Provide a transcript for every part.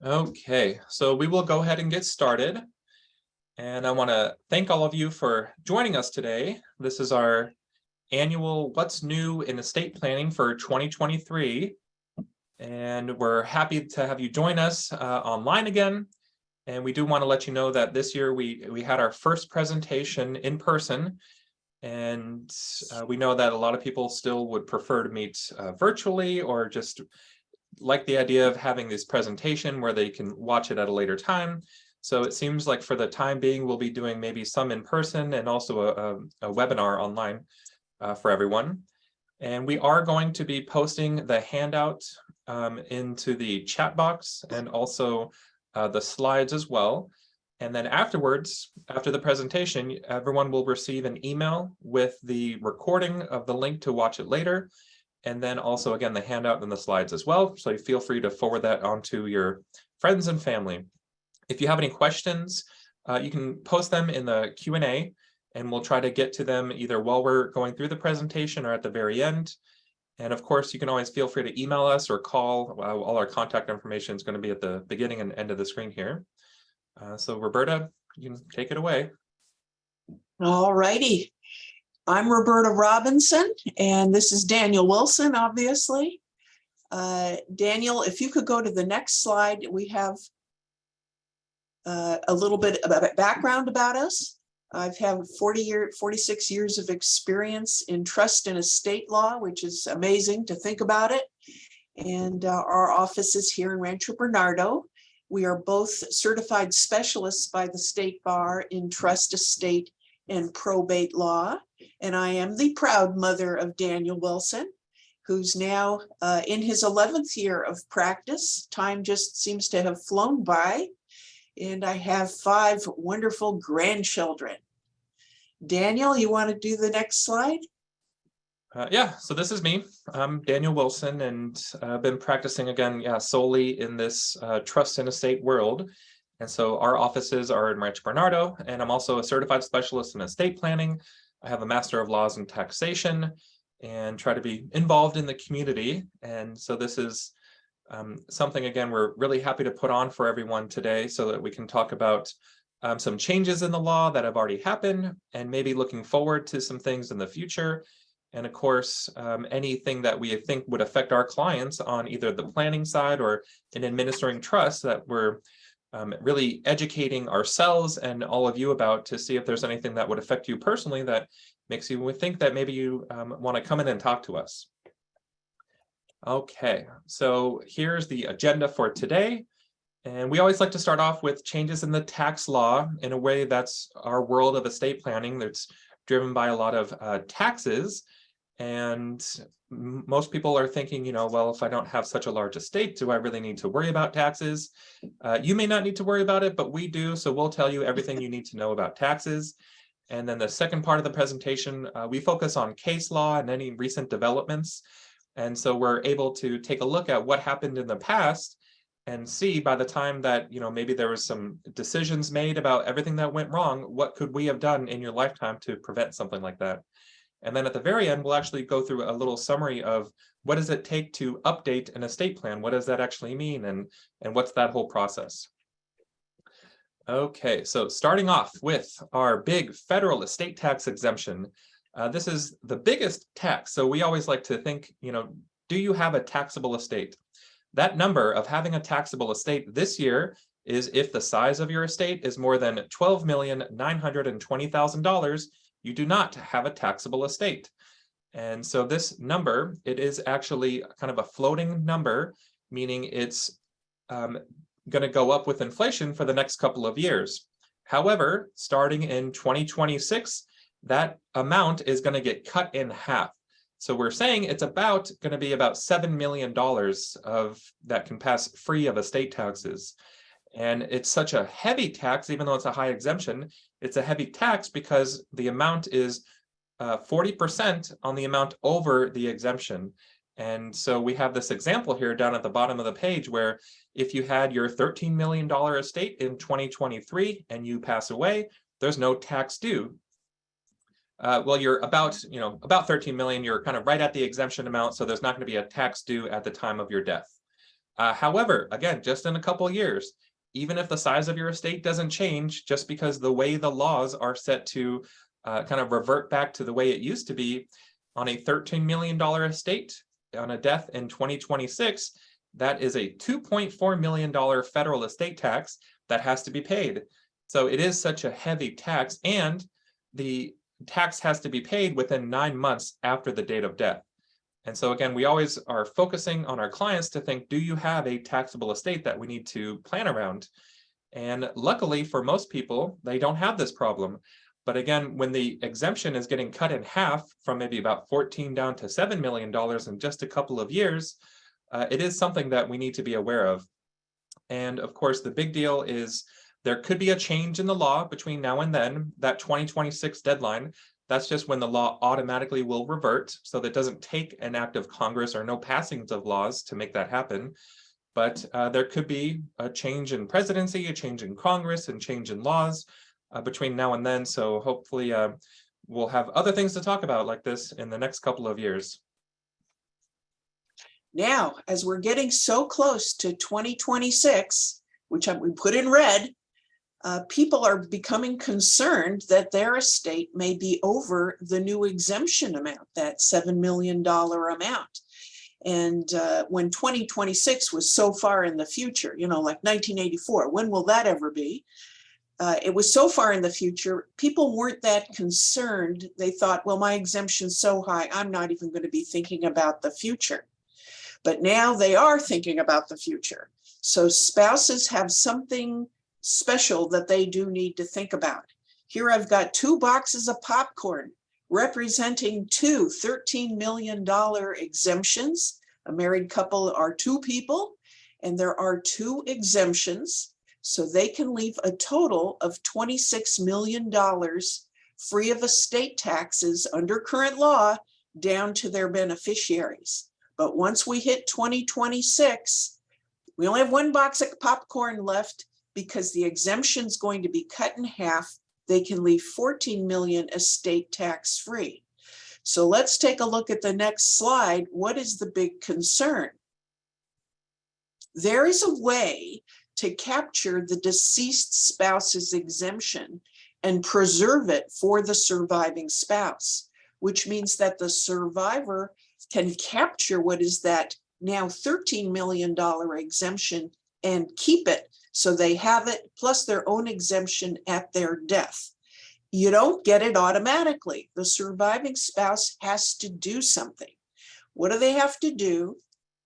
Okay, so we will go ahead and get started. And I want to thank all of you for joining us today. This is our annual What's New in Estate Planning for 2023. And we're happy to have you join us online again. And we do want to let you know that this year we had our first presentation in person. And we know that a lot of people still would prefer to meet virtually or just like the idea of having this presentation where they can watch it at a later time. So it seems like for the time being, we'll be doing maybe some in person and also a webinar online for everyone. And we are going to be posting the handout into the chat box and also the slides as well. And then afterwards, after the presentation, everyone will receive an email with the recording of the link to watch it later. And then also, again, the handout and the slides as well. So feel free to forward that on to your friends and family. If you have any questions, you can post them in the Q&A, and we'll try to get to them either while we're going through the presentation or at the very end. And of course, you can always feel free to email us or call. All our contact information is going to be at the beginning and end of the screen here. So Roberta, you can take it away. All righty. I'm Roberta Robinson, and this is Daniel Wilson, obviously. Daniel, if you could go to the next slide, we have a little bit of background about us. I've had 46 years of experience in trust and estate law, which is amazing to think about it. And our office is here in Rancho Bernardo. We are both certified specialists by the State Bar in trust, estate, and probate law. And I am the proud mother of Daniel Wilson, who's now in his 11th year of practice. Time just seems to have flown by. And I have 5 wonderful grandchildren. Daniel, you want to do the next slide? Yeah, so this is me. I'm Daniel Wilson, and I've been practicing again, solely in this trust and estate world. And so our offices are in Rancho Bernardo, and I'm also a certified specialist in estate planning. I have a Master of Laws in Taxation and try to be involved in the community. And so this is something, again, we're really happy to put on for everyone today so that we can talk about some changes in the law that have already happened and maybe looking forward to some things in the future. And of course, anything that we think would affect our clients on either the planning side or in administering trust that we're really educating ourselves and all of you about to see if there's anything that would affect you personally that makes you think that maybe you want to come in and talk to us. Okay, so here's the agenda for today. And we always like to start off with changes in the tax law in a way that's our world of estate planning that's driven by a lot of taxes. And most people are thinking, well, if I don't have such a large estate, do I really need to worry about taxes? You may not need to worry about it, but we do. So we'll tell you everything you need to know about taxes. And then the second part of the presentation, we focus on case law and any recent developments. And so we're able to take a look at what happened in the past and see by the time that, maybe there was some decisions made about everything that went wrong, what could we have done in your lifetime to prevent something like that? And then at the very end, we'll actually go through a little summary of what does it take to update an estate plan? What does that actually mean? And what's that whole process? Okay, so starting off with our big federal estate tax exemption. This is the biggest tax. So we always like to think, do you have a taxable estate? That number of having a taxable estate this year is if the size of your estate is more than $12,920,000, you do not have a taxable estate. And so this number, it is actually kind of a floating number, meaning it's going to go up with inflation for the next couple of years. However, starting in 2026, that amount is going to get cut in half. So we're saying it's going to be about $7 million that can pass free of estate taxes. And it's such a heavy tax, even though it's a high exemption, it's a heavy tax because the amount is 40% on the amount over the exemption. And so we have this example here down at the bottom of the page where if you had your $13 million estate in 2023 and you pass away, there's no tax due. Well, you're about 13 million, you're kind of right at the exemption amount, so there's not going to be a tax due at the time of your death. However, again, just in a couple of years, even if the size of your estate doesn't change, just because the way the laws are set to kind of revert back to the way it used to be, on a $13 million estate, on a death in 2026, that is a $2.4 million federal estate tax that has to be paid. So it is such a heavy tax, and the tax has to be paid within 9 months after the date of death. And so again, we always are focusing on our clients to think, do you have a taxable estate that we need to plan around? And luckily for most people, they don't have this problem. But again, when the exemption is getting cut in half from maybe about 14 down to $7 million in just a couple of years, it is something that we need to be aware of. And of course, the big deal is there could be a change in the law between now and then. That 2026 deadline, that's just when the law automatically will revert. So that doesn't take an act of Congress or no passings of laws to make that happen. But there could be a change in presidency, a change in Congress, and change in laws between now and then. So hopefully we'll have other things to talk about like this in the next couple of years. Now, as we're getting so close to 2026, which we put in red, people are becoming concerned that their estate may be over the new exemption amount, that $7 million amount. And when 2026 was so far in the future, you know, like 1984, when will that ever be? It was so far in the future, people weren't that concerned. They thought, well, my exemption's so high, I'm not even going to be thinking about the future. But now they are thinking about the future. So spouses have something special that they do need to think about. Here I've got 2 boxes of popcorn representing two $13 million exemptions. A married couple are 2 people, and there are 2 exemptions. So they can leave a total of $26 million free of estate taxes under current law down to their beneficiaries. But once we hit 2026, we only have 1 box of popcorn left because the exemption is going to be cut in half. They can leave 14 million estate tax free. So let's take a look at the next slide. What is the big concern? There is a way to capture the deceased spouse's exemption and preserve it for the surviving spouse, which means that the survivor can capture what is that now $13 million exemption and keep it so they have it plus their own exemption at their death. You don't get it automatically. The surviving spouse has to do something. What do they have to do?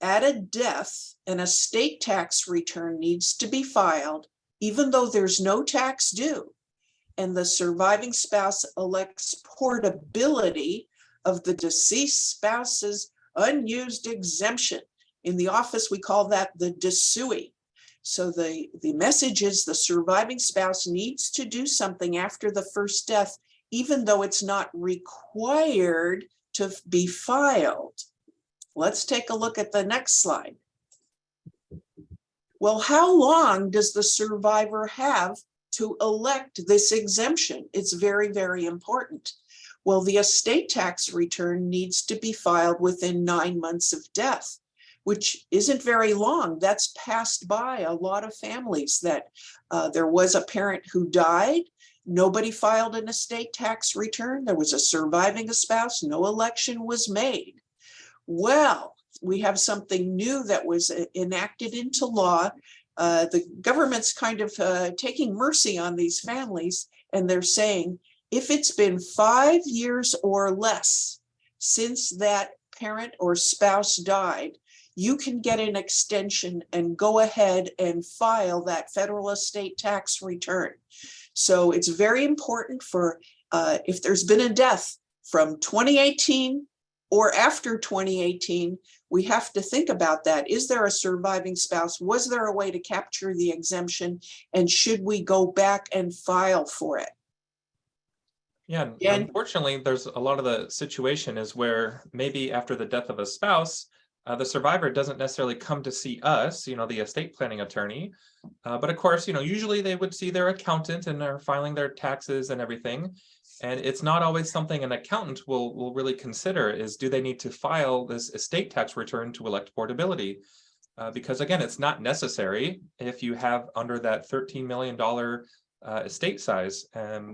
At a death, an estate tax return needs to be filed, even though there's no tax due. And the surviving spouse elects portability of the deceased spouse's unused exemption. In the office, we call that the disui. So the message is the surviving spouse needs to do something after the first death, even though it's not required to be filed. Let's take a look at the next slide. Well, how long does the survivor have to elect this exemption? It's very, very important. Well, the estate tax return needs to be filed within 9 months of death, which isn't very long. That's passed by a lot of families that there was a parent who died. Nobody filed an estate tax return. There was a surviving spouse. No election was made. Well, we have something new that was enacted into law. The government's kind of taking mercy on these families, and they're saying, if it's been 5 years or less since that parent or spouse died, you can get an extension and go ahead and file that federal estate tax return. So it's very important for if there's been a death from 2018 or after 2018, we have to think about that. Is there a surviving spouse? Was there a way to capture the exemption? And should we go back and file for it? Yeah, unfortunately, there's a lot of the situation is where maybe after the death of a spouse, the survivor doesn't necessarily come to see us, you know, the estate planning attorney. But of course, you know, usually they would see their accountant and are filing their taxes and everything. And it's not always something an accountant will really consider is, do they need to file this estate tax return to elect portability? because again, it's not necessary if you have under that $13 million estate size.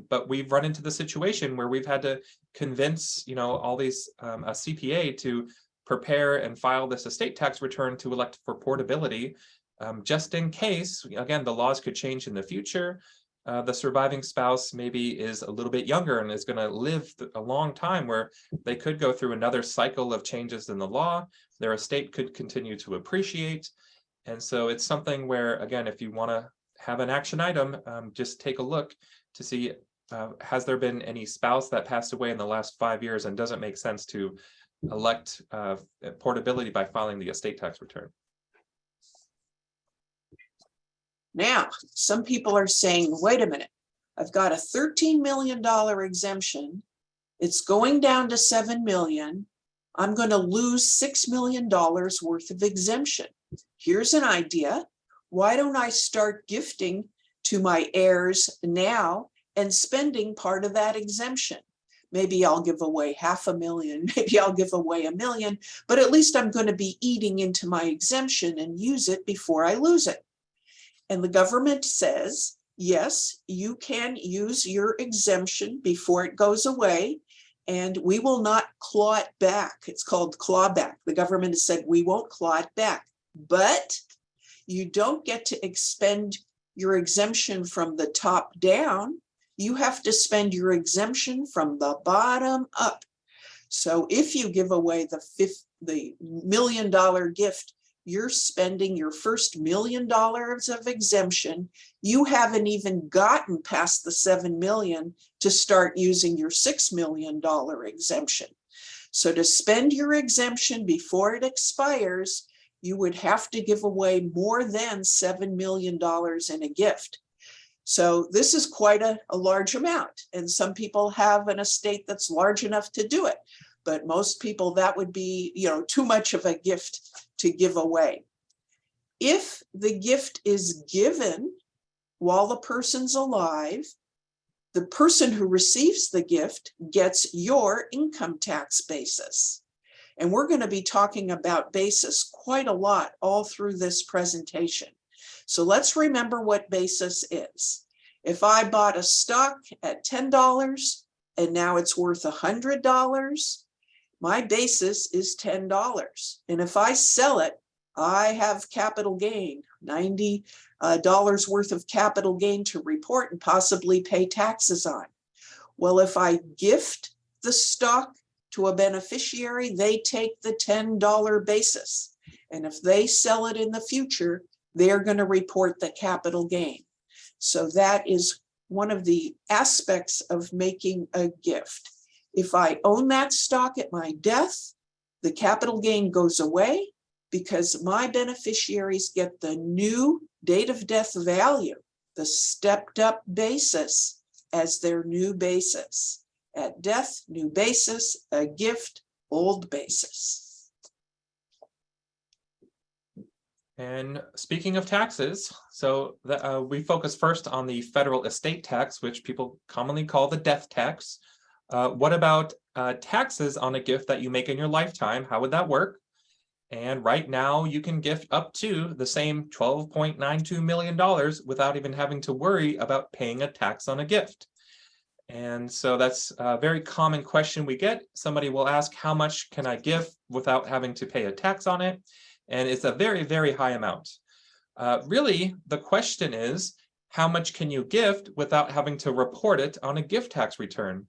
But we've run into the situation where we've had to convince, all these a CPA to prepare and file this estate tax return to elect for portability, just in case, again, the laws could change in the future. The surviving spouse maybe is a little bit younger and is going to live a long time, where they could go through another cycle of changes in the law. Their estate could continue to appreciate. And so it's something where, again, if you want to have an action item, just take a look to see, has there been any spouse that passed away in the last 5 years, and does it make sense to elect portability by filing the estate tax return? Now, some people are saying, wait a minute, I've got a $13 million exemption. It's going down to 7 million. I'm going to lose $6 million worth of exemption. Here's an idea. Why don't I start gifting to my heirs now and spending part of that exemption? Maybe I'll give away $500,000, maybe I'll give away $1 million, but at least I'm going to be eating into my exemption and use it before I lose it. And the government says, yes, you can use your exemption before it goes away, and we will not claw it back. It's called clawback. The government has said we won't claw it back, but you don't get to expend your exemption from the top down. You have to spend your exemption from the bottom up. So if you give away the $1 million gift, you're spending your first $1 million of exemption. You haven't even gotten past the 7 million to start using your $6 million exemption. So to spend your exemption before it expires, you would have to give away more than $7 million in a gift. So this is quite a large amount. And some people have an estate that's large enough to do it. But most people, that would be, too much of a gift to give away. If the gift is given while the person's alive, the person who receives the gift gets your income tax basis. And we're going to be talking about basis quite a lot all through this presentation. So let's remember what basis is. If I bought a stock at $10 and now it's worth $100, my basis is $10. And if I sell it, I have capital gain, $90 worth of capital gain to report and possibly pay taxes on. Well, if I gift the stock to a beneficiary, they take the $10 basis. And if they sell it in the future, they're going to report the capital gain. So that is one of the aspects of making a gift. If I own that stock at my death, the capital gain goes away because my beneficiaries get the new date of death value, the stepped up basis, as their new basis. At death, new basis; a gift, old basis. And speaking of taxes, so we focus first on the federal estate tax, which people commonly call the death tax. What about taxes on a gift that you make in your lifetime? How would that work? And right now you can gift up to the same $12.92 million without even having to worry about paying a tax on a gift. And so that's a very common question we get. Somebody will ask, how much can I give without having to pay a tax on it? And it's a very, very high amount. Really, the question is, how much can you gift without having to report it on a gift tax return?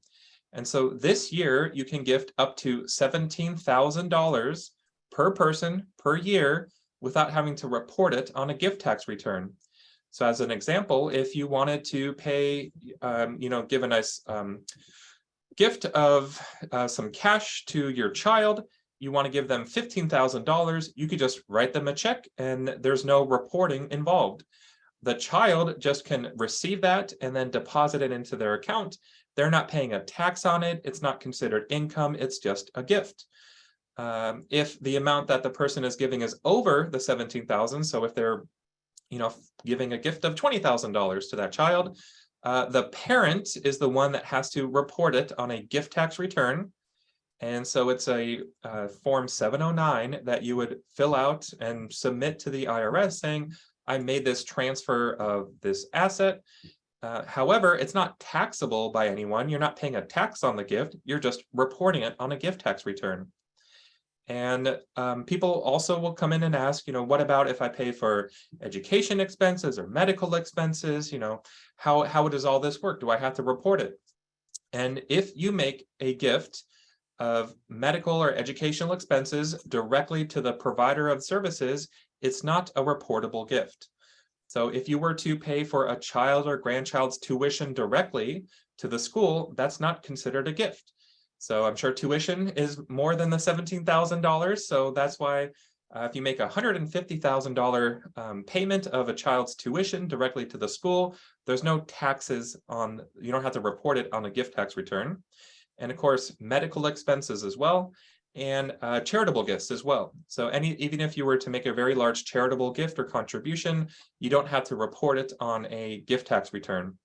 And so this year, you can gift up to $17,000 per person per year without having to report it on a gift tax return. So as an example, if you wanted to pay, give a nice gift of some cash to your child, you want to give them $15,000, you could just write them a check and there's no reporting involved. The child just can receive that and then deposit it into their account. They're not paying a tax on it. It's not considered income. It's just a gift. If the amount that the person is giving is over the $17,000, so if they're, giving a gift of $20,000 to that child, the parent is the one that has to report it on a gift tax return. And so it's a Form 709 that you would fill out and submit to the IRS saying, I made this transfer of this asset. However, it's not taxable by anyone. You're not paying a tax on the gift. You're just reporting it on a gift tax return. And people also will come in and ask, what about if I pay for education expenses or medical expenses? How does all this work? Do I have to report it? And if you make a gift of medical or educational expenses directly to the provider of services, it's not a reportable gift. So if you were to pay for a child or grandchild's tuition directly to the school, that's not considered a gift. So I'm sure tuition is more than the $17,000. So that's why if you make a $150,000 payment of a child's tuition directly to the school, there's no taxes on, you don't have to report it on a gift tax return. And of course, medical expenses as well, and charitable gifts as well. So even if you were to make a very large charitable gift or contribution, you don't have to report it on a gift tax return.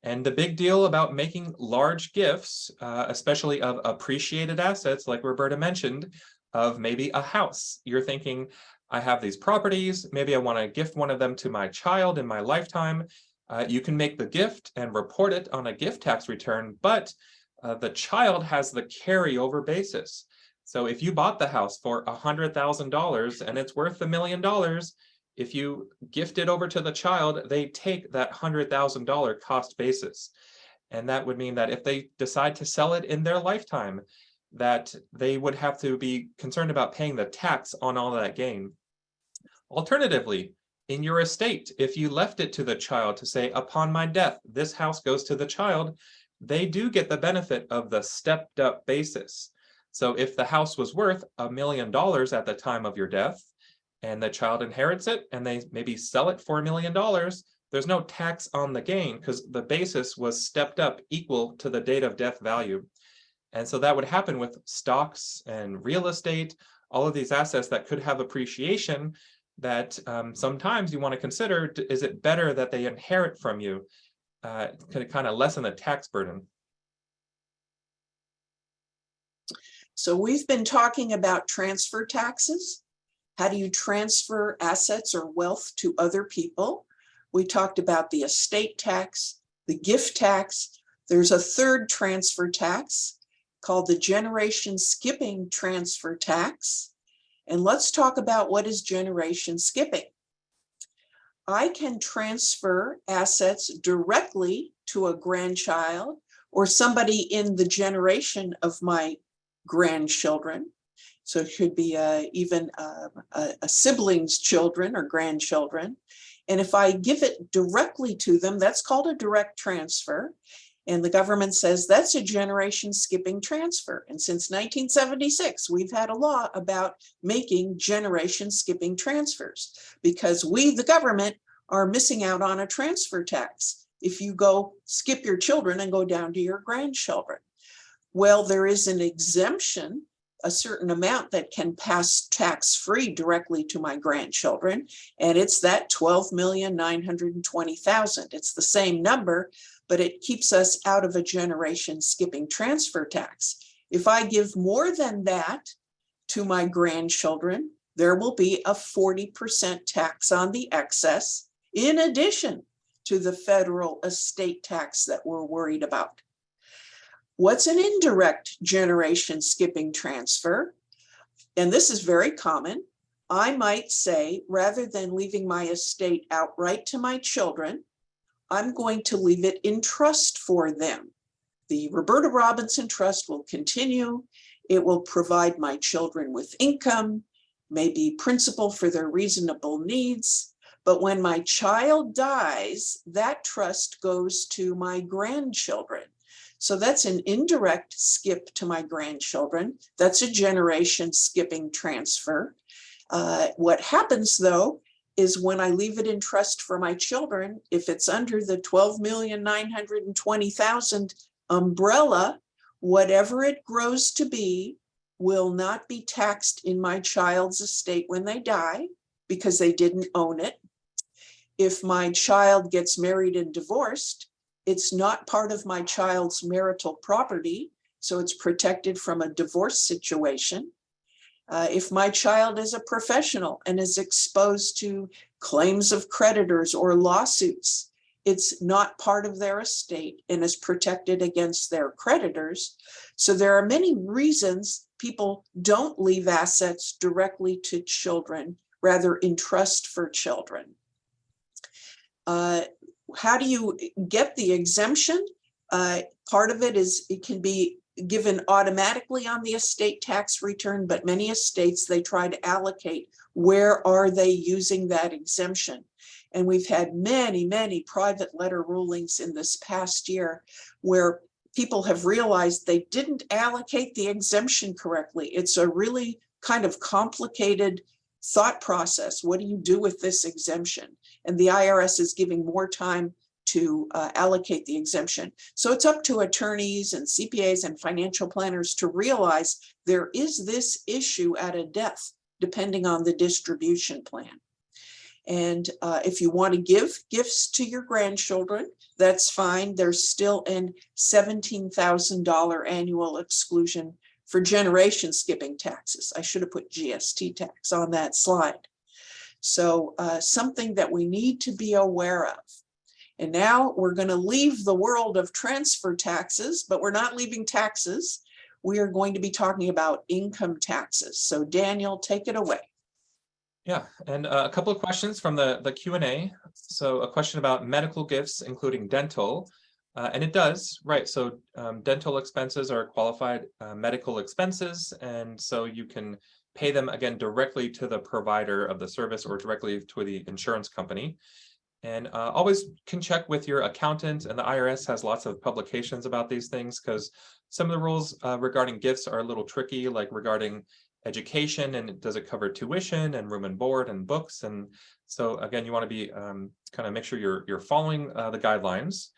And the big deal about making large gifts, especially of appreciated assets, like Roberta mentioned, of maybe a house. You're thinking, I have these properties, maybe I want to gift one of them to my child in my lifetime. You can make the gift and report it on a gift tax return, but the child has the carryover basis. So if you bought the house for $100,000 and it's worth $1 million, if you gift it over to the child, they take that $100,000 cost basis. And that would mean that if they decide to sell it in their lifetime, that they would have to be concerned about paying the tax on all that gain. Alternatively, in your estate, if you left it to the child to say, upon my death, this house goes to the child, they do get the benefit of the stepped up basis. So if the house was worth $1 million at the time of your death, and the child inherits it, and they maybe sell it for $1 million, there's no tax on the gain because the basis was stepped up equal to the date of death value. And so that would happen with stocks and real estate, all of these assets that could have appreciation that sometimes you want to consider, is it better that they inherit from you? To kind of lessen the tax burden. So we've been talking about transfer taxes. How do you transfer assets or wealth to other people? We talked about the estate tax, the gift tax. There's a third transfer tax called the generation skipping transfer tax. And let's talk about what is generation skipping. I can transfer assets directly to a grandchild or somebody in the generation of my grandchildren. So it could be even a sibling's children or grandchildren. And if I give it directly to them, that's called a direct transfer. And the government says that's a generation skipping transfer. And since 1976, we've had a law about making generation skipping transfers because we, the government, are missing out on a transfer tax if you go skip your children and go down to your grandchildren. Well, there is an exemption, a certain amount that can pass tax-free directly to my grandchildren, and it's that $12,920,000. It's the same number, but it keeps us out of a generation skipping transfer tax. If I give more than that to my grandchildren, there will be a 40% tax on the excess, in addition to the federal estate tax that we're worried about. What's an indirect generation skipping transfer? And this is very common. I might say, rather than leaving my estate outright to my children, I'm going to leave it in trust for them. The Roberta Robinson Trust will continue. It will provide my children with income, maybe principal for their reasonable needs. But when my child dies, that trust goes to my grandchildren. So that's an indirect skip to my grandchildren. That's a generation skipping transfer. What happens though, is when I leave it in trust for my children, if it's under the $12,920,000 umbrella, whatever it grows to be will not be taxed in my child's estate when they die because they didn't own it. If my child gets married and divorced, it's not part of my child's marital property so it's protected from a divorce situation. If my child is a professional and is exposed to claims of creditors or lawsuits, it's not part of their estate and is protected against their creditors. So there are many reasons people don't leave assets directly to children, rather in trust for children. How do you get the exemption? Part of it is it can be given automatically on the estate tax return, but many estates, they try to allocate where are they using that exemption. And we've had many, many private letter rulings in this past year where people have realized they didn't allocate the exemption correctly. It's a really kind of complicated thought process. What do you do with this exemption? And the IRS is giving more time to allocate the exemption. So it's up to attorneys and CPAs and financial planners to realize there is this issue at a death, depending on the distribution plan. And if you want to give gifts to your grandchildren, that's fine. There's still an $17,000 annual exclusion for generation skipping taxes. I should have put GST tax on that slide. So something that we need to be aware of. And now we're going to leave the world of transfer taxes, but we're not leaving taxes. We are going to be talking about income taxes. So Daniel, take it away. Yeah, and a couple of questions from the Q&A. So a question about medical gifts, including dental. And it does, right, so dental expenses are qualified medical expenses, and so you can pay them, again, directly to the provider of the service or directly to the insurance company. And always can check with your accountant, and the IRS has lots of publications about these things because some of the rules regarding gifts are a little tricky, like regarding education, and does it cover tuition and room and board and books? And so again, you want to be kind of make sure you're following the guidelines.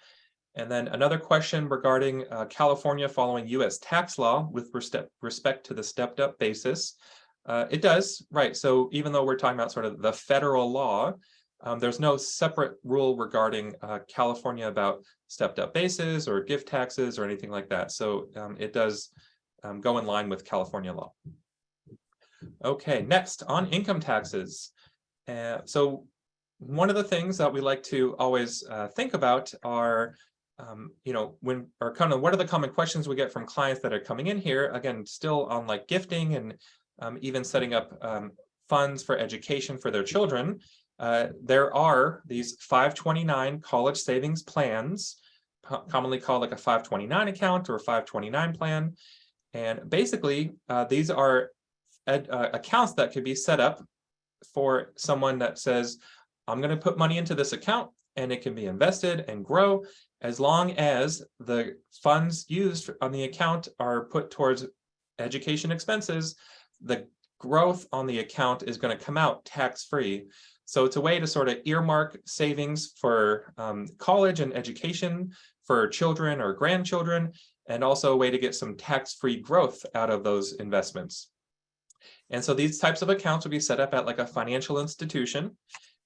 And then another question regarding California following US tax law with respect to the stepped up basis. It does, right? So even though we're talking about sort of the federal law, there's no separate rule regarding California about stepped up bases or gift taxes or anything like that. So it does go in line with California law. Okay, next on income taxes. So one of the things that we like to always think about are, what are the common questions we get from clients that are coming in here, again, still on like gifting and even setting up funds for education for their children. There are these 529 college savings plans, commonly called like a 529 account or a 529 plan. And basically, these are accounts that could be set up for someone that says, I'm going to put money into this account and it can be invested and grow as long as the funds used on the account are put towards education expenses. The growth on the account is going to come out tax-free. So it's a way to sort of earmark savings for college and education for children or grandchildren, and also a way to get some tax-free growth out of those investments. And so these types of accounts will be set up at like a financial institution.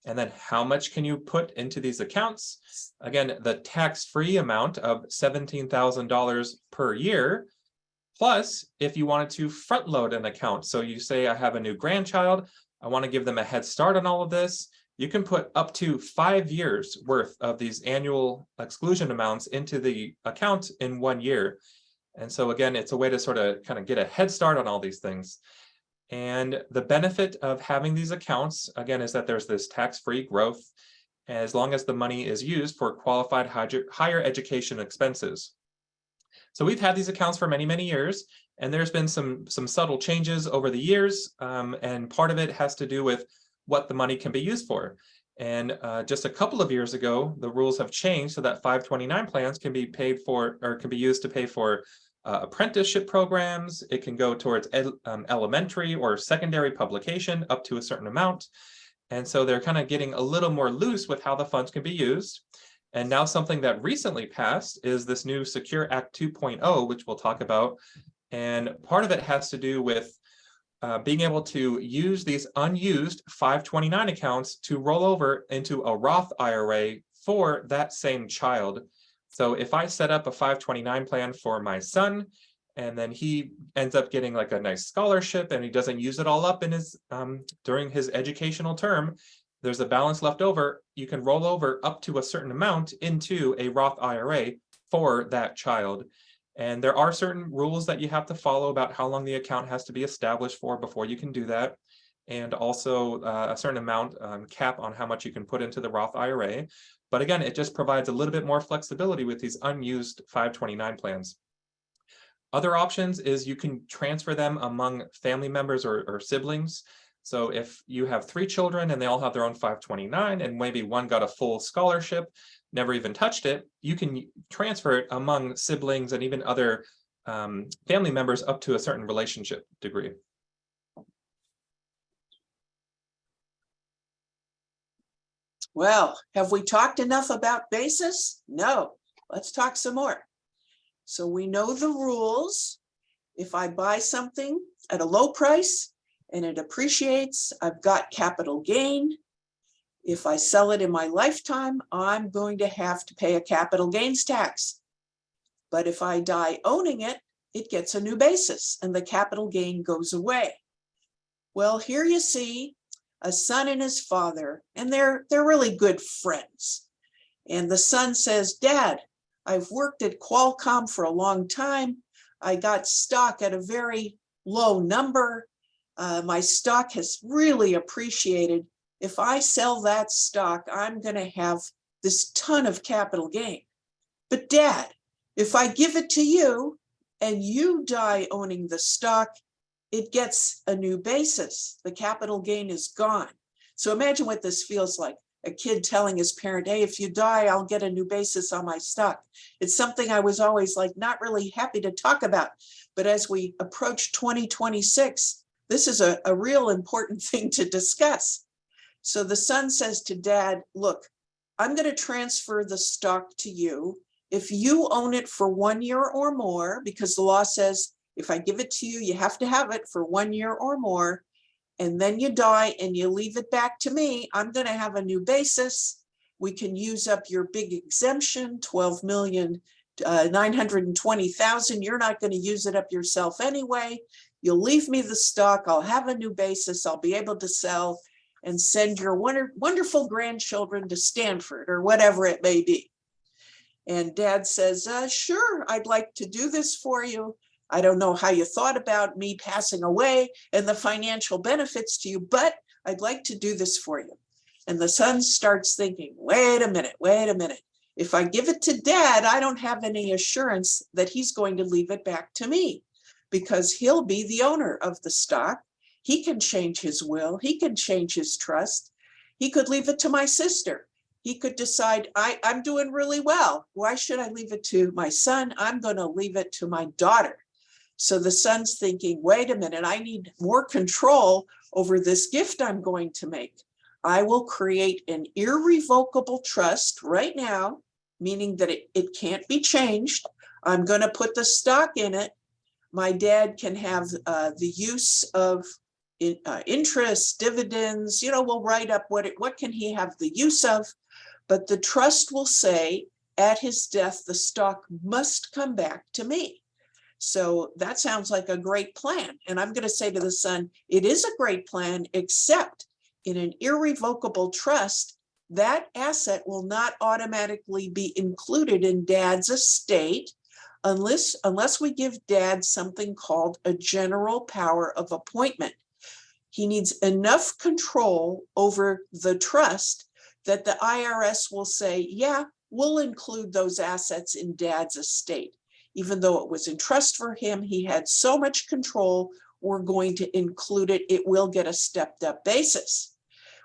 And then how much can you put into these accounts? Again, the tax-free amount of $17,000 per year, plus if you wanted to front load an account. So you say, I have a new grandchild, I want to give them a head start on all of this. You can put up to 5 years worth of these annual exclusion amounts into the account in 1 year. And so again, it's a way to sort of kind of get a head start on all these things. And the benefit of having these accounts, again, is that there's this tax-free growth as long as the money is used for qualified higher education expenses. So we've had these accounts for many, many years, and there's been some subtle changes over the years, and part of it has to do with what the money can be used for. And just a couple of years ago, the rules have changed so that 529 plans can be paid for, or can be used to pay for apprenticeship programs. It can go towards elementary or secondary publication up to a certain amount. And so they're kind of getting a little more loose with how the funds can be used. And now something that recently passed is this new Secure Act 2.0, which we'll talk about. And part of it has to do with being able to use these unused 529 accounts to roll over into a Roth IRA for that same child. So if I set up a 529 plan for my son, and then he ends up getting like a nice scholarship and he doesn't use it all up in his during his educational term, there's a balance left over. You can roll over up to a certain amount into a Roth IRA for that child. And there are certain rules that you have to follow about how long the account has to be established for before you can do that. And also a certain amount cap on how much you can put into the Roth IRA. But again, it just provides a little bit more flexibility with these unused 529 plans. Other options is you can transfer them among family members or siblings. So if you have 3 children and they all have their own 529 and maybe one got a full scholarship, never even touched it, you can transfer it among siblings and even other family members up to a certain relationship degree. Well, have we talked enough about basis? No, let's talk some more. So we know the rules. If I buy something at a low price and it appreciates, I've got capital gain. If I sell it in my lifetime, I'm going to have to pay a capital gains tax. But if I die owning it, it gets a new basis and the capital gain goes away. Well, here you see a son and his father, and they're really good friends. And the son says, Dad, I've worked at Qualcomm for a long time. I got stock at a very low number. My stock has really appreciated. If I sell that stock, I'm going to have this ton of capital gain. But Dad, if I give it to you and you die owning the stock, it gets a new basis. The capital gain is gone. So imagine what this feels like. A kid telling his parent, hey, if you die, I'll get a new basis on my stock. It's something I was always like not really happy to talk about. But as we approach 2026, this is a real important thing to discuss. So the son says to Dad, look, I'm going to transfer the stock to you. If you own it for 1 year or more, because the law says if I give it to you, you have to have it for 1 year or more, and then you die and you leave it back to me, I'm going to have a new basis. We can use up your big exemption, 12,920,000. You're not going to use it up yourself anyway. You'll leave me the stock. I'll have a new basis. I'll be able to sell and send your wonderful grandchildren to Stanford or whatever it may be. And Dad says, sure, I'd like to do this for you. I don't know how you thought about me passing away and the financial benefits to you, but I'd like to do this for you. And the son starts thinking, wait a minute. If I give it to Dad, I don't have any assurance that he's going to leave it back to me because he'll be the owner of the stock. He can change his will. He can change his trust. He could leave it to my sister. He could decide, I'm doing really well. Why should I leave it to my son? I'm going to leave it to my daughter. So the son's thinking, wait a minute, I need more control over this gift I'm going to make. I will create an irrevocable trust right now, meaning that it can't be changed. I'm going to put the stock in it. My dad can have the use of interest, dividends, we'll write up what can he have the use of, but the trust will say at his death, the stock must come back to me. So that sounds like a great plan. And I'm going to say to the son, it is a great plan, except in an irrevocable trust, that asset will not automatically be included in Dad's estate unless we give Dad something called a general power of appointment. He needs enough control over the trust that the IRS will say, yeah, we'll include those assets in Dad's estate. Even though it was in trust for him, he had so much control, we're going to include it. It will get a stepped up basis.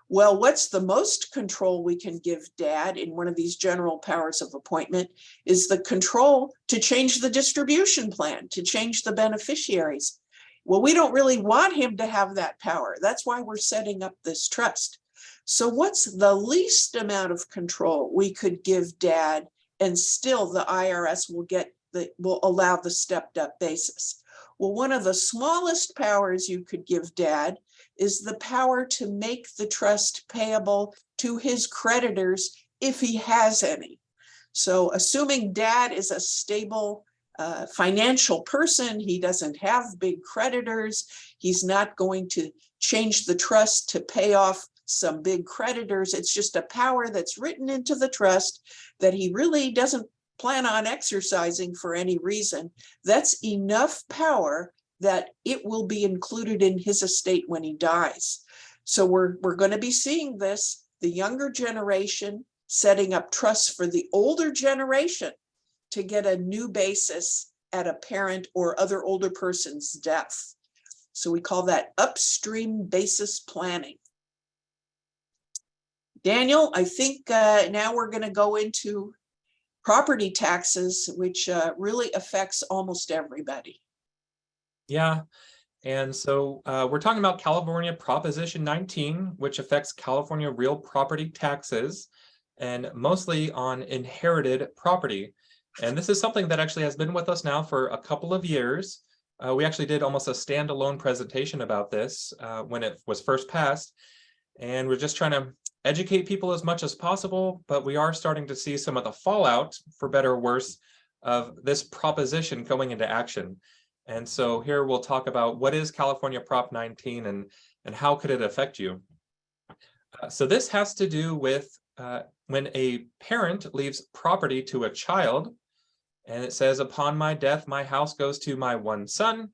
Well, what's the most control we can give Dad in one of these general powers of appointment is the control to change the distribution plan, to change the beneficiaries. Well, we don't really want him to have that power. That's why we're setting up this trust. So what's the least amount of control we could give Dad and still the IRS will allow the stepped up basis? Well, one of the smallest powers you could give Dad is the power to make the trust payable to his creditors if he has any. So assuming Dad is a stable financial person. He doesn't have big creditors. He's not going to change the trust to pay off some big creditors. It's just a power that's written into the trust that he really doesn't plan on exercising for any reason. That's enough power that it will be included in his estate when he dies. So we're going to be seeing this, the younger generation setting up trusts for the older generation to get a new basis at a parent or other older person's death. So we call that upstream basis planning. Daniel, I think now we're going to go into property taxes, which really affects almost everybody. Yeah. And so we're talking about California Proposition 19, which affects California real property taxes and mostly on inherited property. And this is something that actually has been with us now for a couple of years. We actually did almost a standalone presentation about this when it was first passed. And we're just trying to educate people as much as possible, but we are starting to see some of the fallout, for better or worse, of this proposition going into action. And so here we'll talk about what is California Prop 19 and how could it affect you. So this has to do with when a parent leaves property to a child, and it says, upon my death, my house goes to my one son.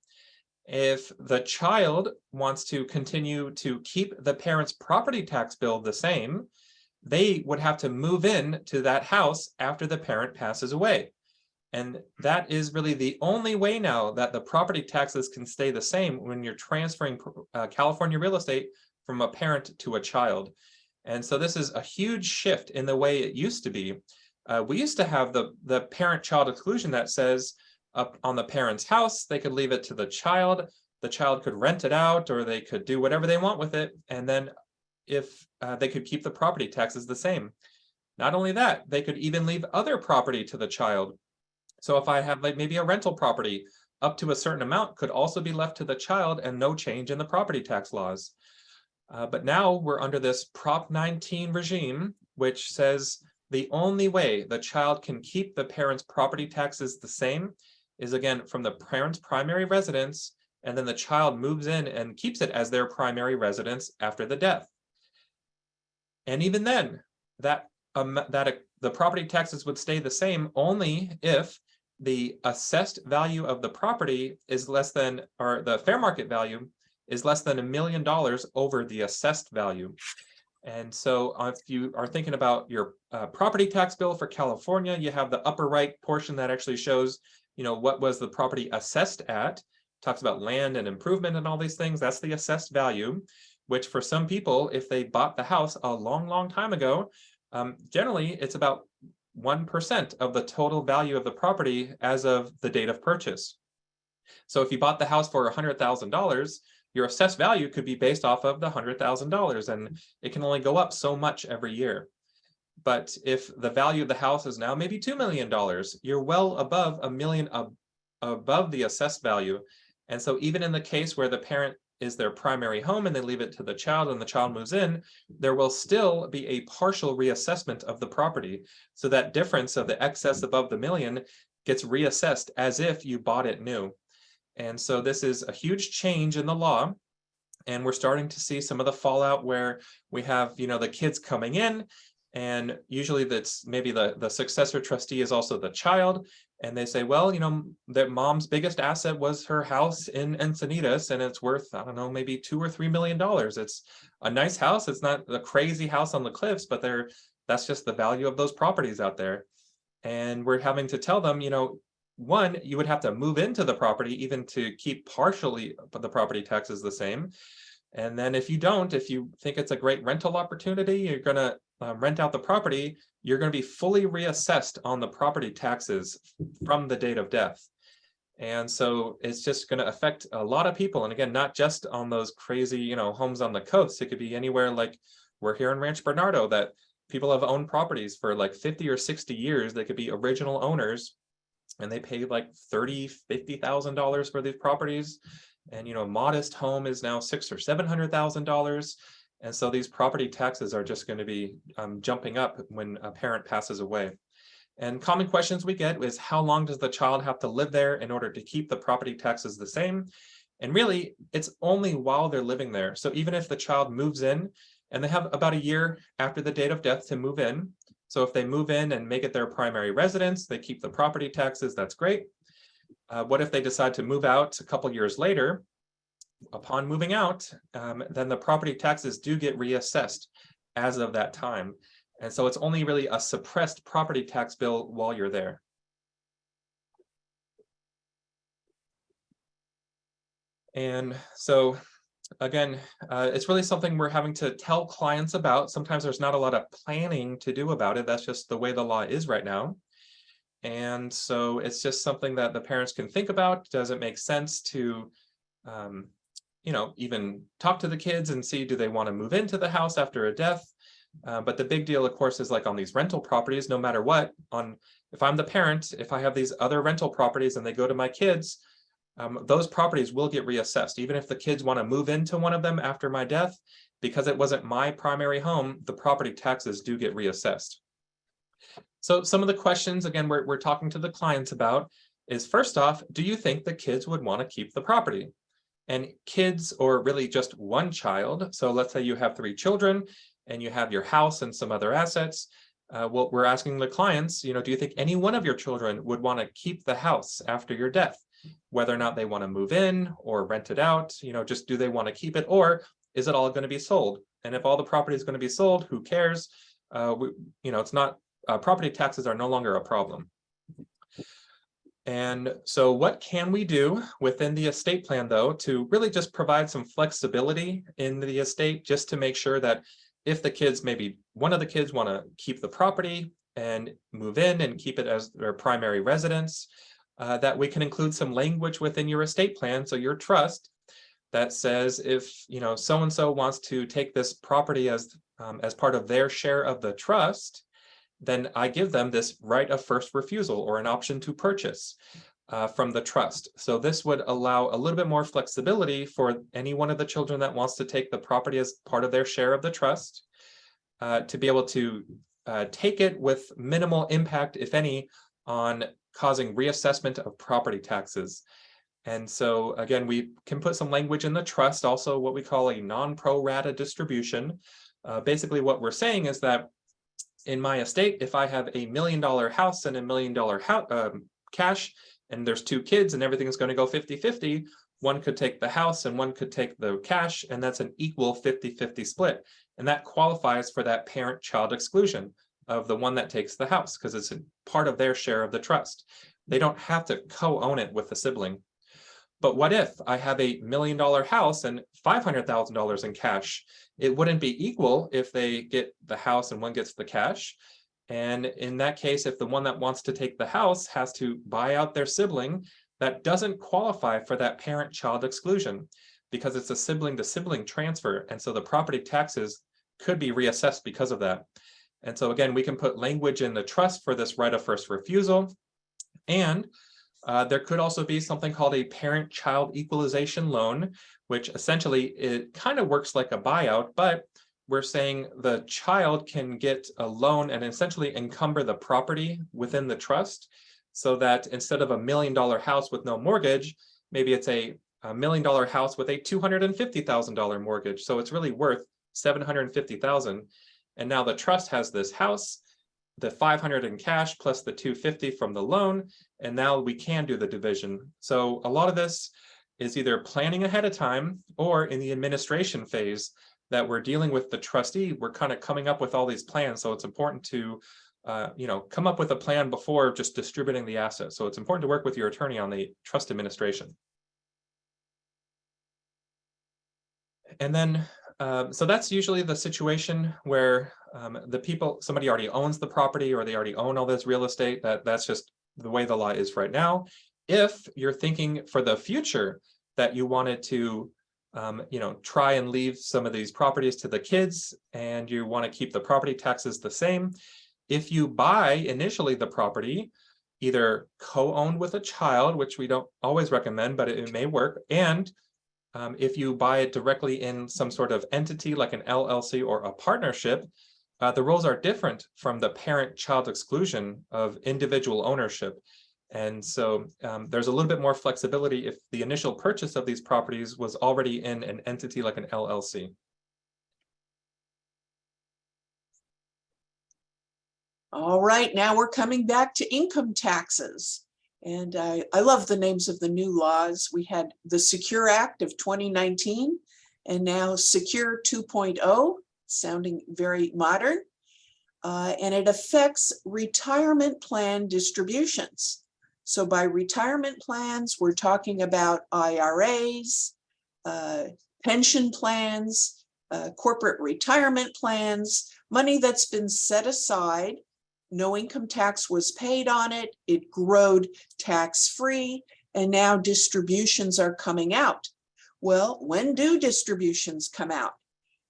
If the child wants to continue to keep the parent's property tax bill the same, they would have to move in to that house after the parent passes away. And that is really the only way now that the property taxes can stay the same when you're transferring California real estate from a parent to a child. And so this is a huge shift in the way it used to be. We used to have the parent-child exclusion that says up on the parent's house, they could leave it to the child could rent it out, or they could do whatever they want with it. And then if they could keep the property taxes the same. Not only that, they could even leave other property to the child. So if I have like maybe a rental property, up to a certain amount could also be left to the child and no change in the property tax laws. But now we're under this Prop 19 regime, which says the only way the child can keep the parent's property taxes the same is, again, from the parent's primary residence, and then the child moves in and keeps it as their primary residence after the death. And even then, the property taxes would stay the same only if the assessed value of the property is less than, or the fair market value is less than $1 million over the assessed value. And so if you are thinking about your property tax bill for California, you have the upper right portion that actually shows, what was the property assessed at, talks about land and improvement and all these things. That's the assessed value, which for some people, if they bought the house a long, long time ago, generally it's about 1% of the total value of the property as of the date of purchase. So if you bought the house for $100,000, your assessed value could be based off of the $100,000, and it can only go up so much every year. But if the value of the house is now maybe $2 million, you're well above $1 million above the assessed value. And so even in the case where the parent is their primary home and they leave it to the child and the child moves in, there will still be a partial reassessment of the property. So that difference of the excess above the million gets reassessed as if you bought it new. And so this is a huge change in the law. And we're starting to see some of the fallout where we have, the kids coming in, and usually that's maybe the successor trustee is also the child. And they say, well, that mom's biggest asset was her house in Encinitas, and it's worth, I don't know, maybe $2 or $3 million. It's a nice house. It's not a crazy house on the cliffs, but that's just the value of those properties out there. And we're having to tell them, one, you would have to move into the property even to keep partially the property taxes the same. And then if you think it's a great rental opportunity, you're going to rent out the property, you're going to be fully reassessed on the property taxes from the date of death. And so it's just going to affect a lot of people. And again, not just on those crazy, homes on the coast. It could be anywhere, like we're here in Rancho Bernardo, that people have owned properties for like 50 or 60 years. They could be original owners, and they pay like $30,000, $50,000 for these properties. And, a modest home is now $600,000 or $700,000. And so these property taxes are just going to be jumping up when a parent passes away. And common questions we get is, how long does the child have to live there in order to keep the property taxes the same? And really, it's only while they're living there. So even if the child moves in and they have about a year after the date of death to move in, so if they move in and make it their primary residence, they keep the property taxes, that's great. What if they decide to move out a couple years later? Upon moving out, then the property taxes do get reassessed as of that time. And so it's only really a suppressed property tax bill while you're there. And so again, it's really something we're having to tell clients about. Sometimes there's not a lot of planning to do about it. That's just the way the law is right now. And so it's just something that the parents can think about. Does it make sense to, even talk to the kids and see, do they want to move into the house after a death? But the big deal, of course, is like on these rental properties, no matter what, if I'm the parent, if I have these other rental properties and they go to my kids, those properties will get reassessed. Even if the kids want to move into one of them after my death, because it wasn't my primary home, the property taxes do get reassessed. So some of the questions, again, we're talking to the clients about is, first off, do you think the kids would want to keep the property? And kids, or really just one child, so let's say you have 3 children and you have your house and some other assets, well, we're asking the clients, do you think any one of your children would want to keep the house after your death? Whether or not they want to move in or rent it out, just do they want to keep it, or is it all going to be sold? And if all the property is going to be sold, who cares? It's not, property taxes are no longer a problem. And so what can we do within the estate plan, though, to really just provide some flexibility in the estate, just to make sure that if the kids, maybe one of the kids want to keep the property and move in and keep it as their primary residence, that we can include some language within your estate plan, so your trust, that says if so-and-so wants to take this property as part of their share of the trust, then I give them this right of first refusal, or an option to purchase from the trust. So this would allow a little bit more flexibility for any one of the children that wants to take the property as part of their share of the trust, to be able to take it with minimal impact, if any, on causing reassessment of property taxes. And so again, we can put some language in the trust, also what we call a non-pro rata distribution. Basically what we're saying is that in my estate, if I have $1 million house and $1 million cash, and there's 2 kids and everything's going to go 50-50, one could take the house and one could take the cash, and that's an equal 50-50 split. And that qualifies for that parent-child exclusion of the one that takes the house, because it's a part of their share of the trust. They don't have to co-own it with the sibling. But what if I have $1 million house and $500,000 in cash? It wouldn't be equal if they get the house and one gets the cash. And in that case, if the one that wants to take the house has to buy out their sibling, that doesn't qualify for that parent-child exclusion, because it's a sibling-to-sibling transfer. And so the property taxes could be reassessed because of that. And so again, we can put language in the trust for this right of first refusal. And there could also be something called a parent-child equalization loan, which essentially it kind of works like a buyout, but we're saying the child can get a loan and essentially encumber the property within the trust, so that instead of $1 million house with no mortgage, maybe it's a $1 million house with a $250,000 mortgage. So it's really worth $750,000. And now the trust has this house, the 500 in cash plus the 250 from the loan, and now we can do the division. So a lot of this is either planning ahead of time or in the administration phase that we're dealing with the trustee. We're kind of coming up with all these plans. So it's important to come up with a plan before just distributing the assets. So it's important to work with your attorney on the trust administration. And then, so that's usually the situation where somebody already owns the property, or they already own all this real estate. That's just the way the law is right now. If you're thinking for the future that you wanted to, try and leave some of these properties to the kids, and you want to keep the property taxes the same, if you buy initially the property, either co-owned with a child, which we don't always recommend, but it may work, and if you buy it directly in some sort of entity like an LLC or a partnership, The rules are different from the parent-child exclusion of individual ownership. And so there's a little bit more flexibility if the initial purchase of these properties was already in an entity like an LLC. All right, now we're coming back to income taxes. And I love the names of the new laws. We had the Secure Act of 2019 and now Secure 2.0, sounding very modern. And it affects retirement plan distributions. So by retirement plans, we're talking about IRAs, pension plans, corporate retirement plans, money that's been set aside. No income tax was paid on it. It growed tax-free, and now distributions are coming out. Well, when do distributions come out?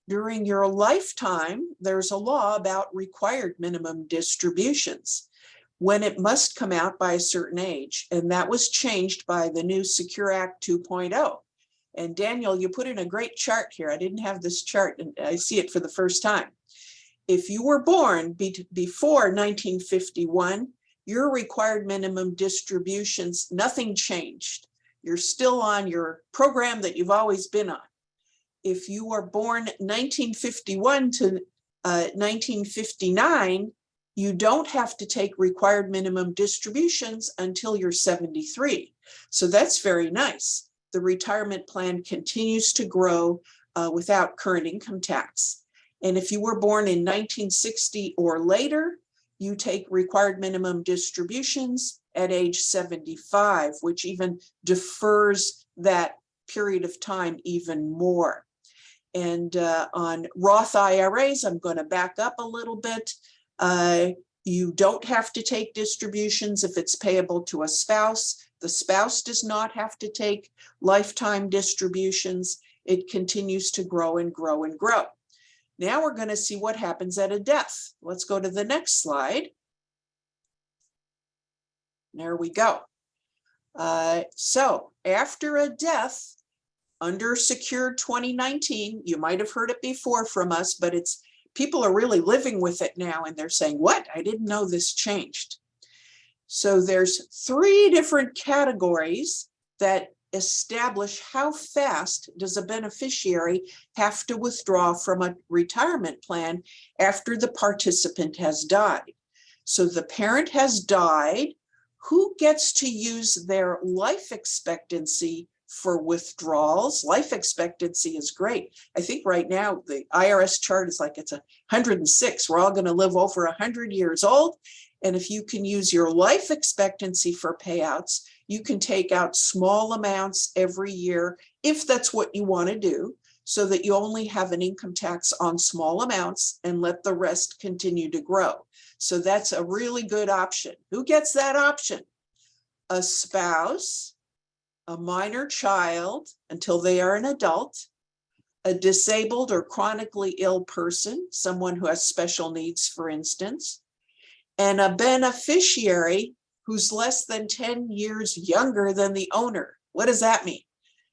During your lifetime, there's a law about required minimum distributions when it must come out by a certain age. And that was changed by the new Secure Act 2.0. And Daniel, you put in a great chart here. I didn't have this chart and I see it for the first time. If you were born before 1951, your required minimum distributions, nothing changed. You're still on your program that you've always been on. If you were born 1951 to 1959, you don't have to take required minimum distributions until you're 73. So that's very nice. The retirement plan continues to grow without current income tax. And if you were born in 1960 or later, you take required minimum distributions at age 75, which even defers that period of time even more. And on Roth IRAs, I'm going to back up a little bit. You don't have to take distributions if it's payable to a spouse. The spouse does not have to take lifetime distributions. It continues to grow and grow and grow. Now we're going to see what happens at a death. Let's go to the next slide. There we go. So after a death, under Secure 2019, you might have heard it before from us, but people are really living with it now and they're saying, what? I didn't know this changed. So there's 3 different categories that establish how fast does a beneficiary have to withdraw from a retirement plan after the participant has died. So the parent has died. Who gets to use their life expectancy for withdrawals? Life expectancy is great. I think right now the IRS chart is like it's 106. We're all going to live over 100 years old. And if you can use your life expectancy for payouts, you can take out small amounts every year if that's what you want to do, so that you only have an income tax on small amounts and let the rest continue to grow. So that's a really good option. Who gets that option? A spouse, a minor child until they are an adult, a disabled or chronically ill person, someone who has special needs, for instance, and a beneficiary who's less than 10 years younger than the owner. What does that mean?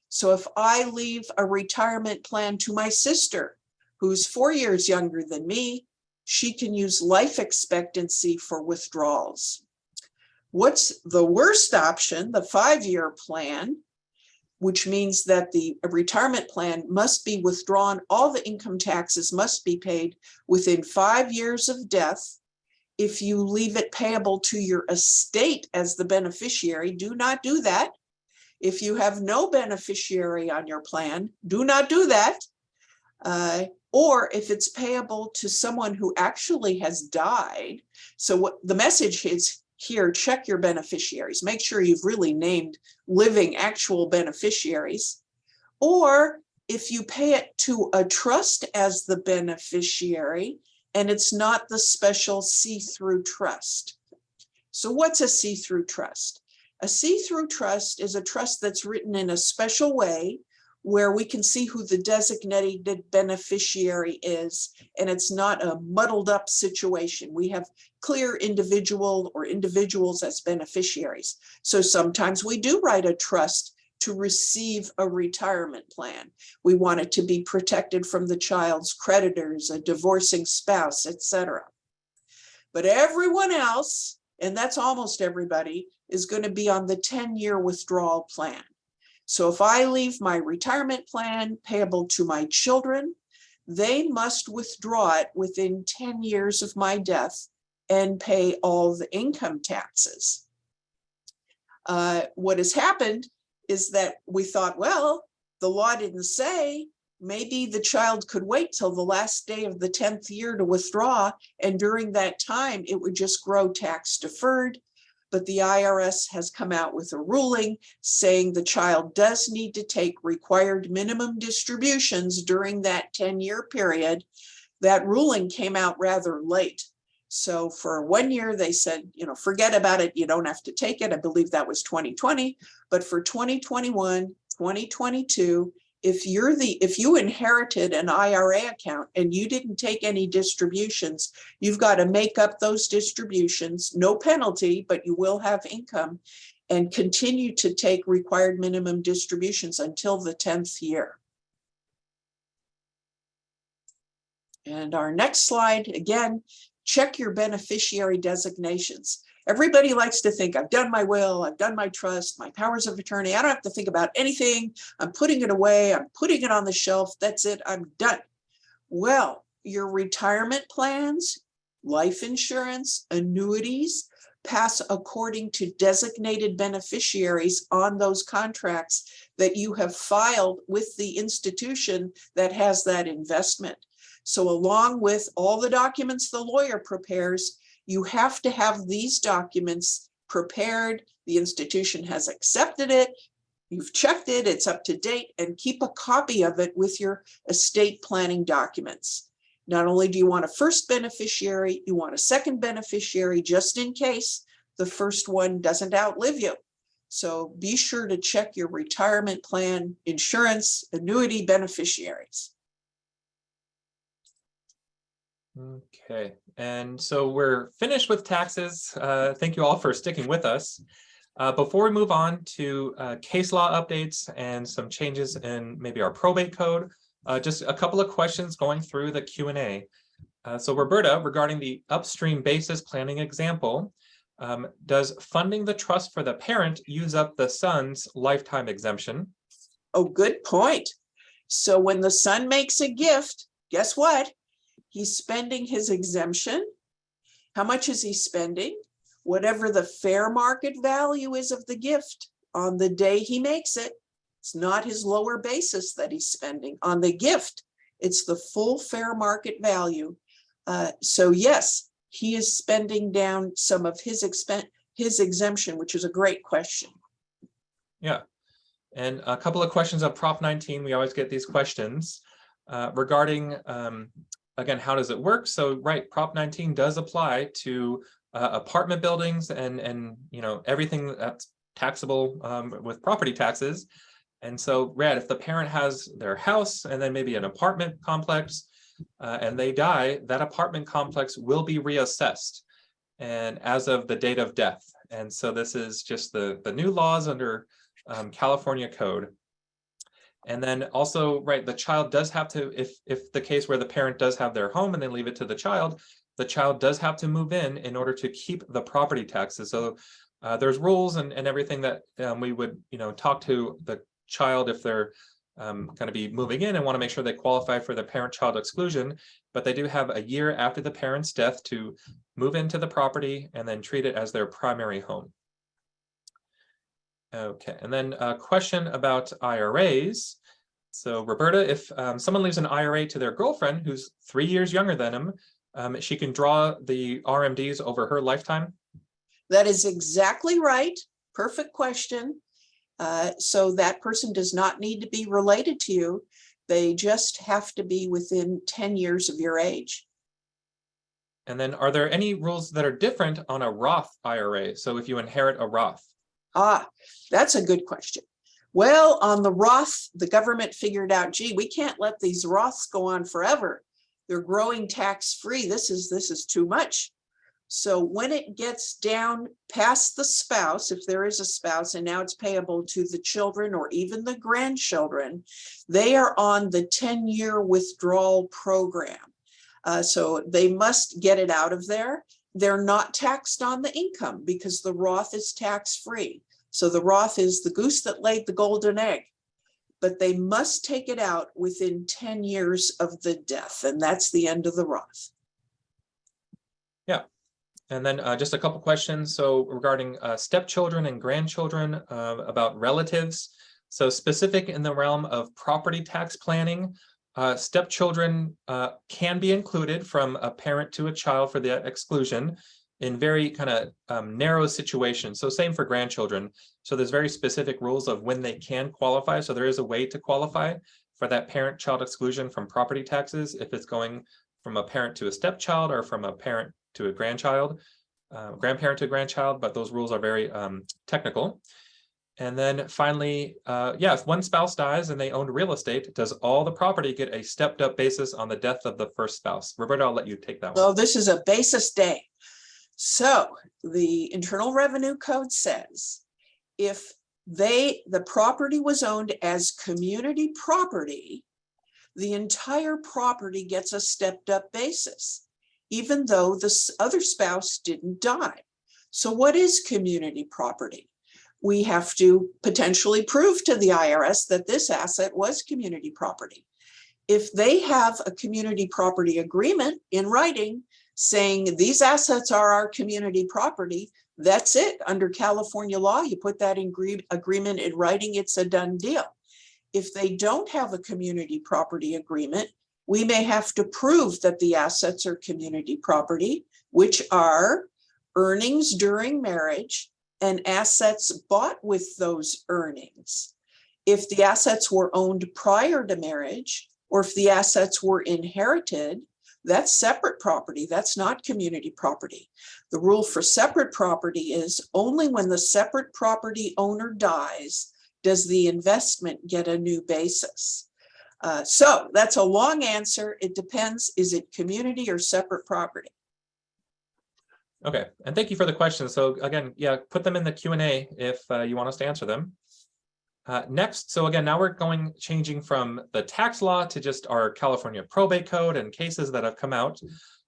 So if I leave a retirement plan to my sister, who's 4 years younger than me, she can use life expectancy for withdrawals. What's the worst option? The 5-year plan, which means that the retirement plan must be withdrawn. All the income taxes must be paid within 5 years of death. If you leave it payable to your estate as the beneficiary, do not do that. If you have no beneficiary on your plan, do not do that. Or if it's payable to someone who actually has died. So what the message is here, check your beneficiaries. Make sure you've really named living actual beneficiaries. Or if you pay it to a trust as the beneficiary, and it's not the special see-through trust. So what's a see-through trust? A see-through trust is a trust that's written in a special way where we can see who the designated beneficiary is, and it's not a muddled up situation. We have clear individual or individuals as beneficiaries. So sometimes we do write a trust to receive a retirement plan. We want it to be protected from the child's creditors, a divorcing spouse, etc. But everyone else, and that's almost everybody, is going to be on the 10-year withdrawal plan. So if I leave my retirement plan payable to my children, they must withdraw it within 10 years of my death and pay all the income taxes. What has happened is that we thought, well, the law didn't say, maybe the child could wait till the last day of the 10th year to withdraw, and during that time, it would just grow tax deferred. But the IRS has come out with a ruling saying the child does need to take required minimum distributions during that 10-year period. That ruling came out rather late. So for 1 year, they said, forget about it. You don't have to take it. I believe that was 2020. But for 2021, 2022, if you inherited an IRA account and you didn't take any distributions, you've got to make up those distributions, no penalty, but you will have income, and continue to take required minimum distributions until the 10th year. And our next slide, again, check your beneficiary designations. Everybody likes to think, I've done my will, I've done my trust, my powers of attorney. I don't have to think about anything. I'm putting it away. I'm putting it on the shelf. That's it. I'm done. Well, your retirement plans, life insurance, annuities pass according to designated beneficiaries on those contracts that you have filed with the institution that has that investment. So along with all the documents the lawyer prepares, you have to have these documents prepared. The institution has accepted it. You've checked it. It's up to date, and keep a copy of it with your estate planning documents. Not only do you want a first beneficiary, you want a second beneficiary just in case the first one doesn't outlive you. So be sure to check your retirement plan, insurance, annuity beneficiaries. Okay, and so we're finished with taxes. Thank you all for sticking with us. Before we move on to case law updates and some changes in maybe our probate code, just a couple of questions going through the Q&A. So Roberta, regarding the upstream basis planning example, does funding the trust for the parent use up the son's lifetime exemption? Oh, good point. So when the son makes a gift, guess what? He's spending his exemption. How much is he spending? Whatever the fair market value is of the gift on the day he makes it. It's not his lower basis that he's spending on the gift. It's the full fair market value. So yes, he is spending down some of his exemption, which is a great question. Yeah, and a couple of questions of Prop 19. We always get these questions regarding again, how does it work? So, right, Prop 19 does apply to apartment buildings and everything that's taxable with property taxes. And so, if the parent has their house and then maybe an apartment complex and they die, that apartment complex will be reassessed and as of the date of death. And so this is just the new laws under California code. And then also, the child does have to, if the case where the parent does have their home and they leave it to the child does have to move in order to keep the property taxes. So there's rules and everything that we would, talk to the child if they're going to be moving in and want to make sure they qualify for the parent-child exclusion. But they do have a year after the parent's death to move into the property and then treat it as their primary home. Okay, and then a question about IRAs. So Roberta, if someone leaves an IRA to their girlfriend who's 3 years younger than him, she can draw the RMDs over her lifetime? That is exactly right. Perfect question. So that person does not need to be related to you. They just have to be within 10 years of your age. And then are there any rules that are different on a Roth IRA? So if you inherit a Roth? Ah, that's a good question. Well, on the Roth, the government figured out, gee, we can't let these Roths go on forever. They're growing tax-free. This is too much. So when it gets down past the spouse, if there is a spouse, and now it's payable to the children or even the grandchildren, they are on the 10-year withdrawal program. So they must get it out of there. They're not taxed on the income because the Roth is tax-free. So the Roth is the goose that laid the golden egg, but they must take it out within 10 years of the death, and that's the end of the Roth. Yeah. And then just a couple questions. So regarding stepchildren and grandchildren, about relatives. So specific in the realm of property tax planning, stepchildren can be included from a parent to a child for the exclusion in very kind of narrow situations. So same for grandchildren. So there's very specific rules of when they can qualify. So there is a way to qualify for that parent-child exclusion from property taxes if it's going from a parent to a stepchild or from a parent to a grandchild, grandparent to a grandchild, but those rules are very technical. And then finally, yeah, if one spouse dies and they owned real estate, does all the property get a stepped up basis on the death of the first spouse? Roberta, I'll let you take that one. So this is a basis day. So the Internal Revenue Code says if the property was owned as community property, the entire property gets a stepped up basis, even though the other spouse didn't die. So what is community property? We have to potentially prove to the IRS that this asset was community property. If they have a community property agreement in writing saying these assets are our community property, that's it. Under California law, you put that agreement in writing, it's a done deal. If they don't have a community property agreement, we may have to prove that the assets are community property, which are earnings during marriage and assets bought with those earnings. If the assets were owned prior to marriage, or if the assets were inherited, that's separate property. That's not community property. The rule for separate property is only when the separate property owner dies does the investment get a new basis. So that's a long answer. It depends. Is it community or separate property? Okay, and thank you for the questions. So again, yeah, put them in the Q&A if you want us to answer them. Next, so again, now we're changing from the tax law to just our California probate code and cases that have come out.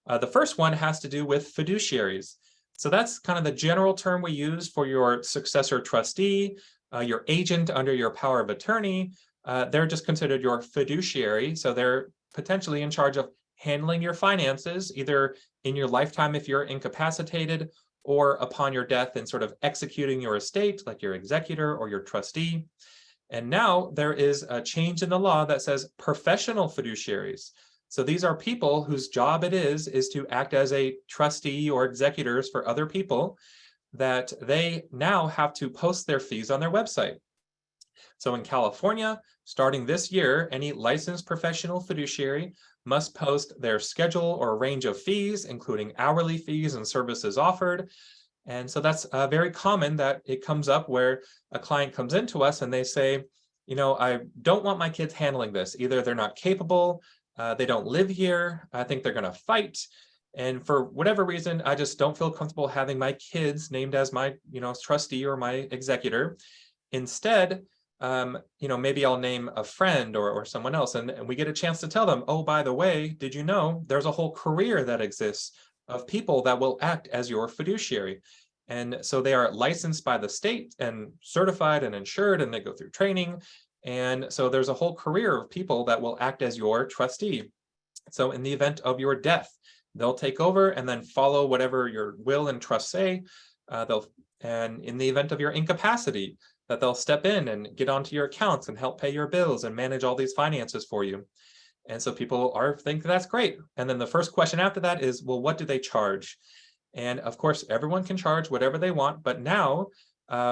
The first one has to do with fiduciaries. So that's kind of the general term we use for your successor trustee, your agent under your power of attorney. They're just considered your fiduciary. So they're potentially in charge of handling your finances, either in your lifetime if you're incapacitated, or upon your death and sort of executing your estate, like your executor or your trustee. And now there is a change in the law that says professional fiduciaries. So these are people whose job it is to act as a trustee or executors for other people, that they now have to post their fees on their website. So in California, starting this year, any licensed professional fiduciary must post their schedule or range of fees, including hourly fees and services offered. And so that's very common that it comes up where a client comes into us and they say, you know, I don't want my kids handling this. Either they're not capable, they don't live here, I think they're going to fight. And for whatever reason, I just don't feel comfortable having my kids named as my, trustee or my executor. Instead, maybe I'll name a friend or someone else, and we get a chance to tell them, oh, by the way, did you know there's a whole career that exists of people that will act as your fiduciary? And so they are licensed by the state and certified and insured, and they go through training. And so there's a whole career of people that will act as your trustee. So in the event of your death, they'll take over and then follow whatever your will and trust say. And in the event of your incapacity, that they'll step in and get onto your accounts and help pay your bills and manage all these finances for you. And so people think that's great. And then the first question after that is, well, what do they charge? And of course, everyone can charge whatever they want, but now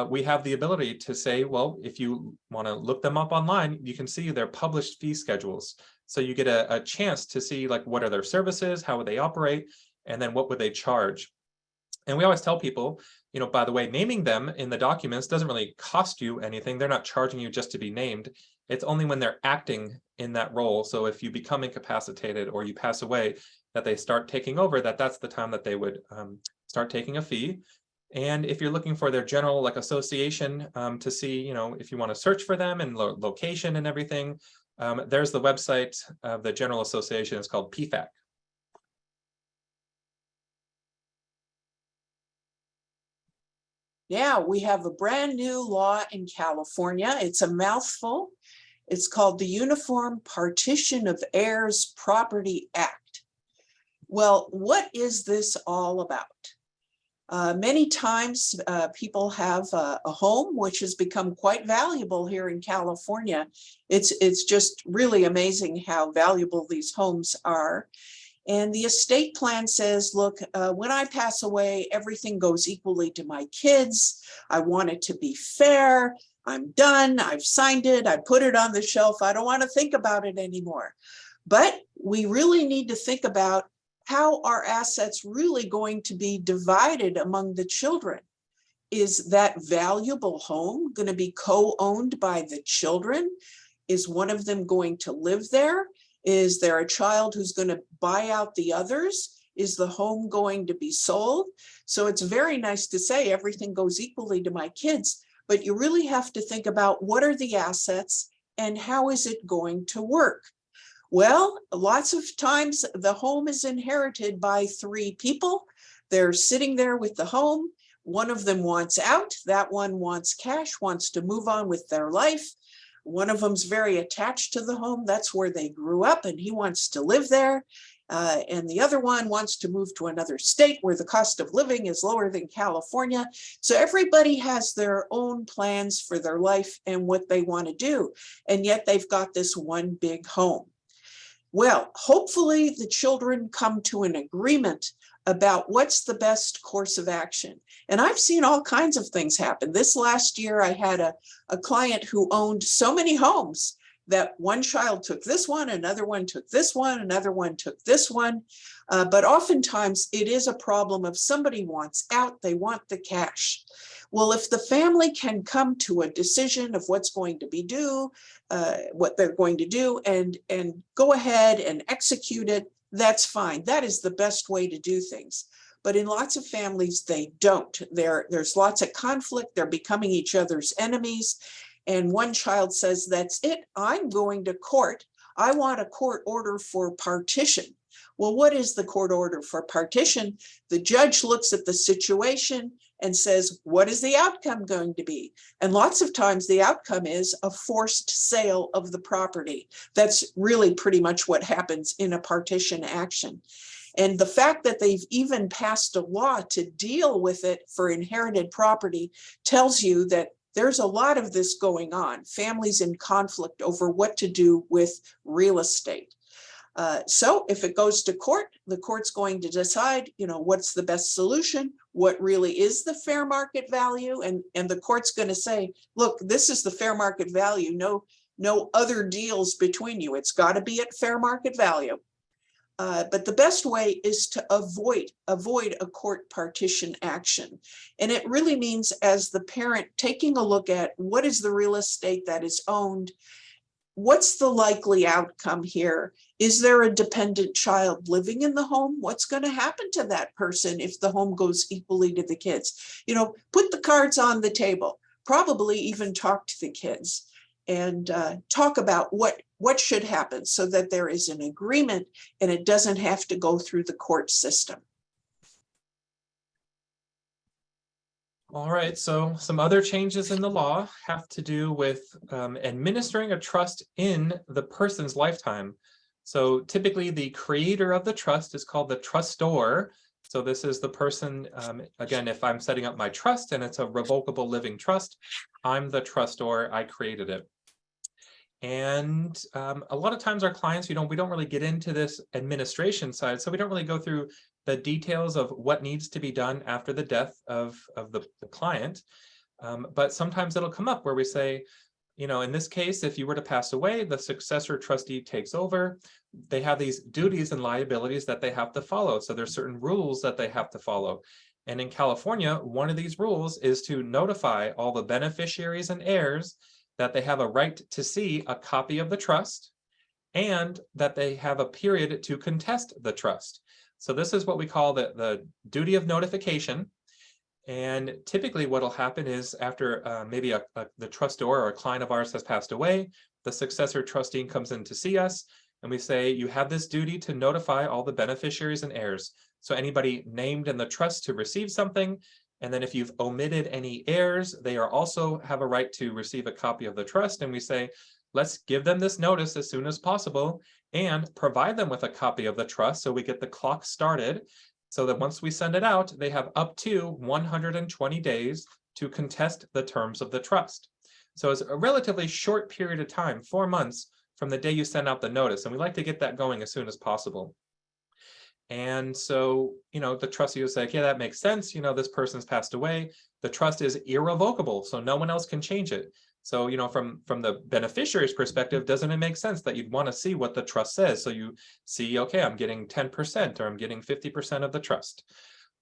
we have the ability to say, well, if you want to look them up online, you can see their published fee schedules. So you get a chance to see, like, what are their services, how would they operate, and then what would they charge? And we always tell people, by the way, naming them in the documents doesn't really cost you anything. They're not charging you just to be named. It's only when they're acting in that role. So if you become incapacitated or you pass away, that they start taking over, that's the time that they would start taking a fee. And if you're looking for their general like association to see, if you want to search for them and location and everything, there's the website of the General Association. It's called PFAC. Yeah, we have a brand new law in California. It's a mouthful. It's called the Uniform Partition of Heirs Property Act. Well, what is this all about? Many times people have a home which has become quite valuable here in California. It's just really amazing how valuable these homes are. And the estate plan says, look, when I pass away, everything goes equally to my kids. I want it to be fair. I'm done. I've signed it. I put it on the shelf. I don't want to think about it anymore. But we really need to think about how are assets really going to be divided among the children? Is that valuable home going to be co-owned by the children? Is one of them going to live there? Is there a child who's going to buy out the others? Is the home going to be sold? So it's very nice to say everything goes equally to my kids, but you really have to think about what are the assets and how is it going to work? Well, lots of times the home is inherited by three people. They're sitting there with the home. One of them wants out. That one wants cash, wants to move on with their life. One of them's very attached to the home. That's where they grew up and he wants to live there. And the other one wants to move to another state where the cost of living is lower than California. So everybody has their own plans for their life and what they want to do. And yet they've got this one big home. Well, hopefully the children come to an agreement about what's the best course of action. And I've seen all kinds of things happen. This last year, I had a client who owned so many homes that one child took this one, another one took this one, another one took this one. But oftentimes it is a problem of somebody wants out, they want the cash. Well, if the family can come to a decision of what's going to be due, what they're going to do and go ahead and execute it, that's fine. That is the best way to do things. But in lots of families, they don't. There's lots of conflict. They're becoming each other's enemies. And one child says, that's it. I'm going to court. I want a court order for partition. Well, what is the court order for partition? The judge looks at the situation and says, what is the outcome going to be? And lots of times the outcome is a forced sale of the property. That's really pretty much what happens in a partition action. And the fact that they've even passed a law to deal with it for inherited property tells you that there's a lot of this going on, families in conflict over what to do with real estate. So if it goes to court, the court's going to decide, what's the best solution, what really is the fair market value, and the court's going to say, look, this is the fair market value, no other deals between you. It's got to be at fair market value. But the best way is to avoid a court partition action. And it really means as the parent taking a look at what is the real estate that is owned, what's the likely outcome here? Is there a dependent child living in the home? What's going to happen to that person if the home goes equally to the kids? Put the cards on the table, probably even talk to the kids and talk about what should happen so that there is an agreement and it doesn't have to go through the court system. All right, so some other changes in the law have to do with administering a trust in the person's lifetime. So typically the creator of the trust is called the trustor. So this is the person, again, if I'm setting up my trust and it's a revocable living trust, I'm the trustor, I created it. And a lot of times our clients, we don't really get into this administration side, so we don't really go through the details of what needs to be done after the death of the client. But sometimes it'll come up where we say, in this case, if you were to pass away, the successor trustee takes over. They have these duties and liabilities that they have to follow. So there's certain rules that they have to follow. And in California, one of these rules is to notify all the beneficiaries and heirs that they have a right to see a copy of the trust and that they have a period to contest the trust. So this is what we call the duty of notification. And typically what will happen is after maybe the trustor or a client of ours has passed away, the successor trustee comes in to see us, and we say, you have this duty to notify all the beneficiaries and heirs. So anybody named in the trust to receive something, and then if you've omitted any heirs, they are also have a right to receive a copy of the trust. And we say, let's give them this notice as soon as possible and provide them with a copy of the trust so we get the clock started, so that once we send it out, they have up to 120 days to contest the terms of the trust. So it's a relatively short period of time, 4 months from the day you send out the notice. And we like to get that going as soon as possible. And so, the trustee will say, okay, that makes sense. This person's passed away. The trust is irrevocable, so no one else can change it. So, from the beneficiary's perspective, doesn't it make sense that you'd want to see what the trust says? So you see, okay, I'm getting 10% or I'm getting 50% of the trust.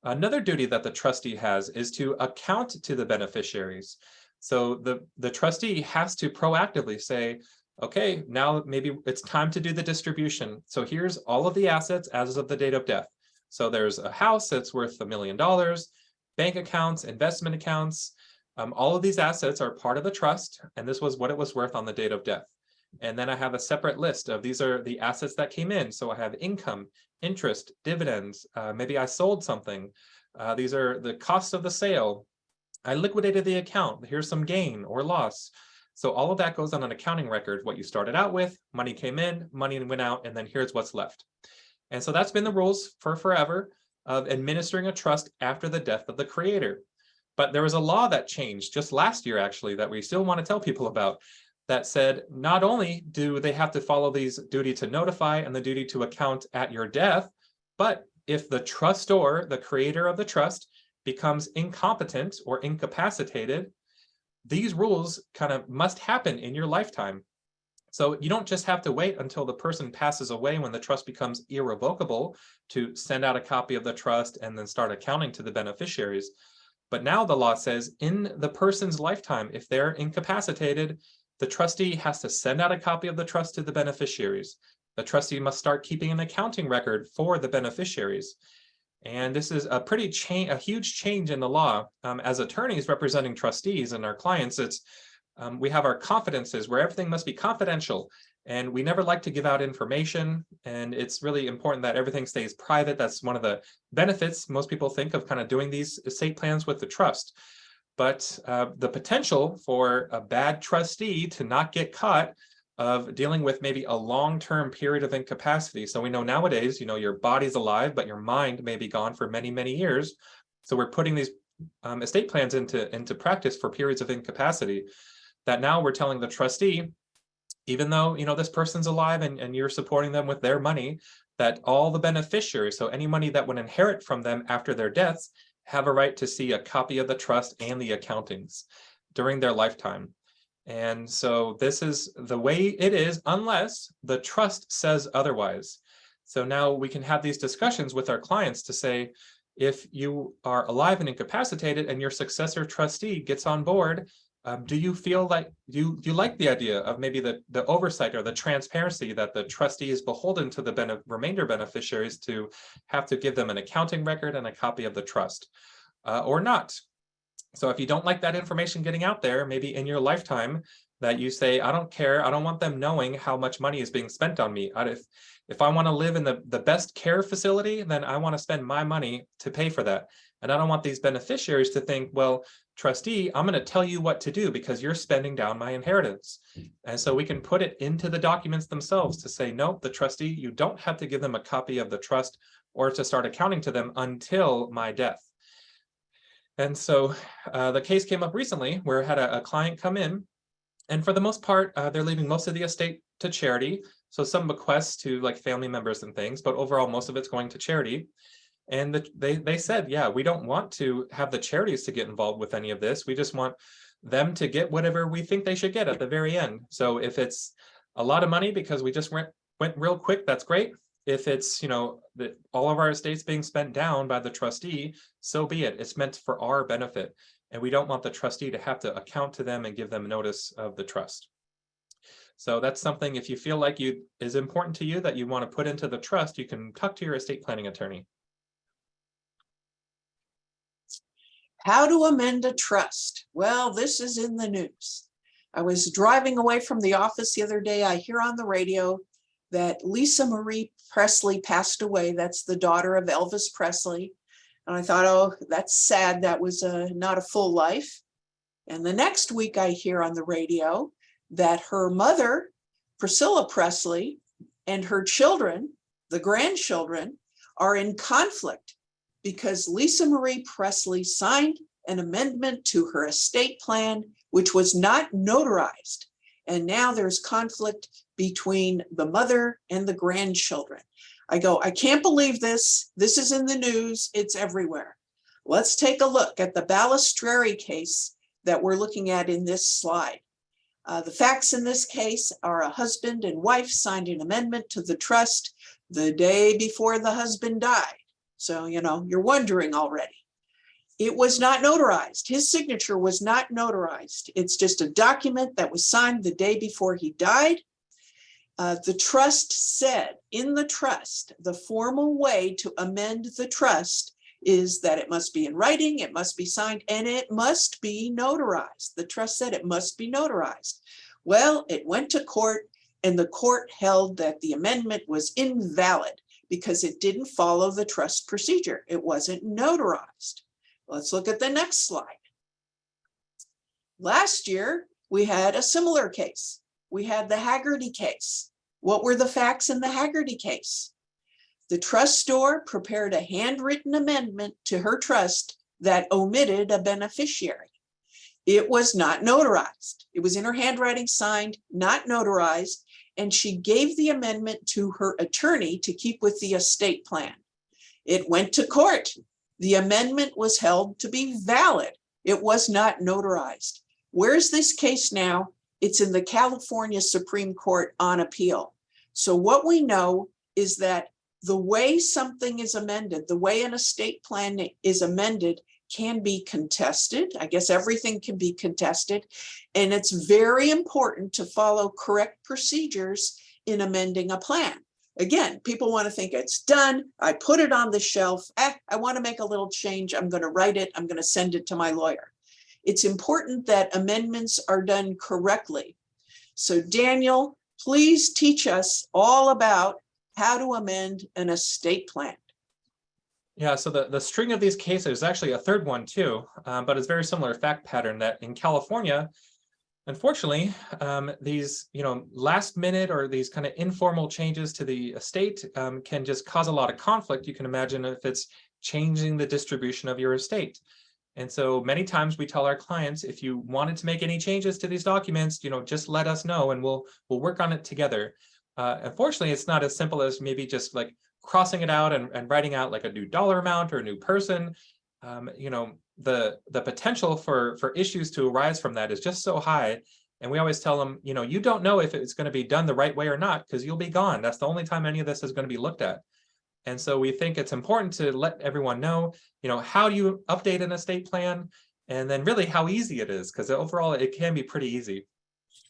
Another duty that the trustee has is to account to the beneficiaries. So the trustee has to proactively say, okay, now maybe it's time to do the distribution. So here's all of the assets as of the date of death. So there's a house that's worth $1 million, bank accounts, investment accounts. All of these assets are part of the trust, and this was what it was worth on the date of death. And then I have a separate list of these are the assets that came in. So I have income, interest, dividends. Maybe I sold something. These are the costs of the sale. I liquidated the account. Here's some gain or loss. So all of that goes on an accounting record. What you started out with, money came in, money went out, and then here's what's left. And so that's been the rules for forever of administering a trust after the death of the creator. But there was a law that changed just last year, actually, that we still want to tell people about, that said not only do they have to follow these duty to notify and the duty to account at your death, but if the trustor, the creator of the trust, becomes incompetent or incapacitated, these rules kind of must happen in your lifetime. So you don't just have to wait until the person passes away when the trust becomes irrevocable to send out a copy of the trust and then start accounting to the beneficiaries. But now the law says in the person's lifetime, if they're incapacitated, the trustee has to send out a copy of the trust to the beneficiaries. The trustee must start keeping an accounting record for the beneficiaries. And this is a huge change in the law. As attorneys representing trustees and our clients, we have our confidences where everything must be confidential, and we never like to give out information. And it's really important that everything stays private. That's one of the benefits most people think of kind of doing these estate plans with the trust. But the potential for a bad trustee to not get caught of dealing with maybe a long-term period of incapacity. So we know nowadays, your body's alive, but your mind may be gone for many, many years. So we're putting these estate plans into practice for periods of incapacity, that now we're telling the trustee, even though, this person's alive and you're supporting them with their money, that all the beneficiaries, so any money that would inherit from them after their deaths, have a right to see a copy of the trust and the accountings during their lifetime. And so this is the way it is unless the trust says otherwise. So now we can have these discussions with our clients to say, if you are alive and incapacitated and your successor trustee gets on board, do you feel like, do you like the idea of maybe the oversight or the transparency that the trustee is beholden to the remainder beneficiaries to have to give them an accounting record and a copy of the trust, or not? So if you don't like that information getting out there, maybe in your lifetime, that you say, I don't care, I don't want them knowing how much money is being spent on me. If I want to live in the best care facility, then I want to spend my money to pay for that. And I don't want these beneficiaries to think, well, trustee, I'm going to tell you what to do because you're spending down my inheritance. And so we can put it into the documents themselves to say, no, the trustee, you don't have to give them a copy of the trust or to start accounting to them until my death. And so the case came up recently where I had a client come in, and for the most part, they're leaving most of the estate to charity. So some bequests to like family members and things, but overall, most of it's going to charity. And they said, yeah, we don't want to have the charities to get involved with any of this. We just want them to get whatever we think they should get at the very end. So if it's a lot of money because we just went real quick, that's great. If it's, all of our estates being spent down by the trustee, so be it. It's meant for our benefit. And we don't want the trustee to have to account to them and give them notice of the trust. So that's something, if you feel like is important to you that you want to put into the trust, you can talk to your estate planning attorney. How to amend a trust. Well, this is in the news. I was driving away from the office the other day. I hear on the radio that Lisa Marie Presley passed away. That's the daughter of Elvis Presley. And I thought, oh, that's sad. That was not a full life. And the next week I hear on the radio that her mother, Priscilla Presley, and her children, the grandchildren, are in conflict because Lisa Marie Presley signed an amendment to her estate plan, which was not notarized. And now there's conflict between the mother and the grandchildren. I go, I can't believe this. This is in the news. It's everywhere. Let's take a look at the Balistreri case that we're looking at in this slide. The facts in this case are a husband and wife signed an amendment to the trust the day before the husband died. So, you're wondering already. It was not notarized. His signature was not notarized. It's just a document that was signed the day before he died. The trust said in the trust, the formal way to amend the trust is that it must be in writing, it must be signed, and it must be notarized. The trust said it must be notarized. Well, it went to court, and the court held that the amendment was invalid because it didn't follow the trust procedure. It wasn't notarized. Let's look at the next slide. Last year, we had a similar case. We had the Haggerty case. What were the facts in the Haggerty case? The trustor prepared a handwritten amendment to her trust that omitted a beneficiary. It was not notarized. It was in her handwriting, signed, not notarized, and she gave the amendment to her attorney to keep with the estate plan. It went to court. The amendment was held to be valid. It was not notarized. Where's this case now? It's in the California Supreme Court on appeal. So what we know is that the way something is amended, the way an estate plan is amended can be contested. I guess everything can be contested. And it's very important to follow correct procedures in amending a plan. Again, people want to think it's done. I put it on the shelf. I want to make a little change. I'm going to write it. I'm going to send it to my lawyer. It's important that amendments are done correctly. So Daniel, please teach us all about how to amend an estate plan. Yeah, so the string of these cases is actually a third one too, but it's very similar fact pattern that in California, unfortunately, these last minute or these kind of informal changes to the estate can just cause a lot of conflict. You can imagine if it's changing the distribution of your estate. And so many times we tell our clients, if you wanted to make any changes to these documents, just let us know and we'll work on it together. Unfortunately, it's not as simple as maybe just like crossing it out and writing out like a new dollar amount or a new person. The potential for issues to arise from that is just so high. And we always tell them, you don't know if it's going to be done the right way or not, because you'll be gone. That's the only time any of this is going to be looked at. And so we think it's important to let everyone know, how do you update an estate plan, and then really how easy it is, because overall it can be pretty easy.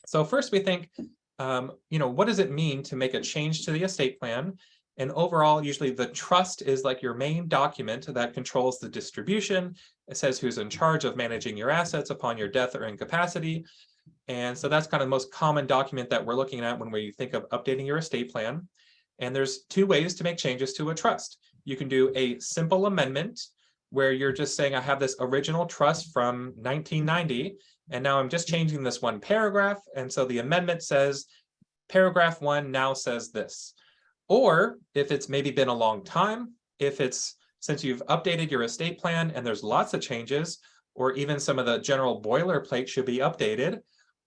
So first we think, what does it mean to make a change to the estate plan? And overall, usually the trust is like your main document that controls the distribution. It says who's in charge of managing your assets upon your death or incapacity. And so that's kind of the most common document that we're looking at when we think of updating your estate plan. And there's two ways to make changes to a trust. You can do a simple amendment where you're just saying, I have this original trust from 1990, and now I'm just changing this one paragraph. And so the amendment says, paragraph 1 now says this. Or if it's maybe been a long time, since you've updated your estate plan and there's lots of changes, or even some of the general boilerplate should be updated,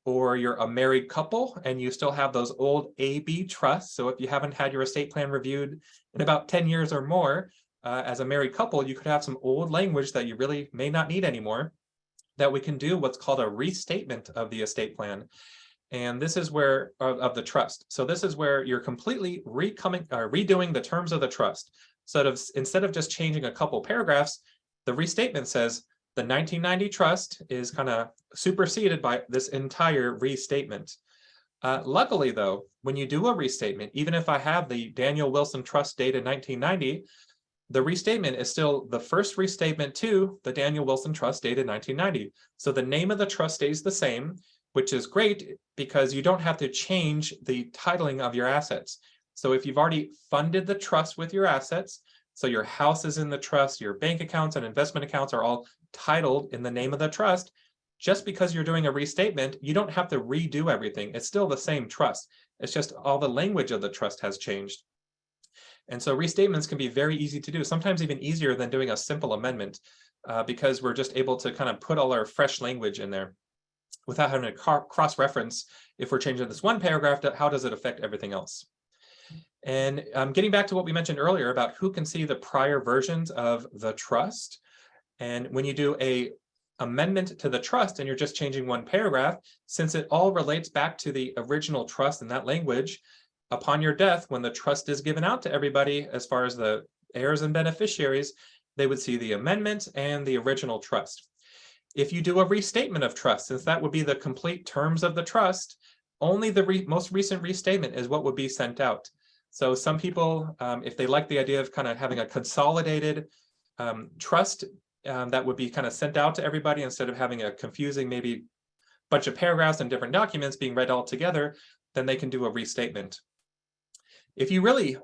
or you're a married couple and you still have those old AB trusts. So if you haven't had your estate plan reviewed in about 10 years or more, as a married couple, you could have some old language that you really may not need anymore, that we can do what's called a restatement of the estate plan. And this is where, of the trust. So this is where you're completely redoing the terms of the trust. So instead of just changing a couple paragraphs, the restatement says the 1990 trust is kind of superseded by this entire restatement. Luckily, though, when you do a restatement, even if I have the Daniel Wilson Trust dated 1990, the restatement is still the first restatement to the Daniel Wilson Trust dated 1990. So the name of the trust stays the same, which is great because you don't have to change the titling of your assets. So if you've already funded the trust with your assets, so your house is in the trust, your bank accounts and investment accounts are all titled in the name of the trust, just because you're doing a restatement, you don't have to redo everything. It's still the same trust. It's just all the language of the trust has changed. And so restatements can be very easy to do, sometimes even easier than doing a simple amendment, because we're just able to kind of put all our fresh language in there without having to cross-reference if we're changing this one paragraph, how does it affect everything else? And getting back to what we mentioned earlier about who can see the prior versions of the trust. And when you do a amendment to the trust and you're just changing one paragraph, since it all relates back to the original trust and that language, upon your death, when the trust is given out to everybody, as far as the heirs and beneficiaries, they would see the amendment and the original trust. If you do a restatement of trust, since that would be the complete terms of the trust, only the most recent restatement is what would be sent out. So some people, if they like the idea of kind of having a consolidated trust, that would be kind of sent out to everybody instead of having a confusing maybe bunch of paragraphs and different documents being read all together, then they can do a restatement. If you really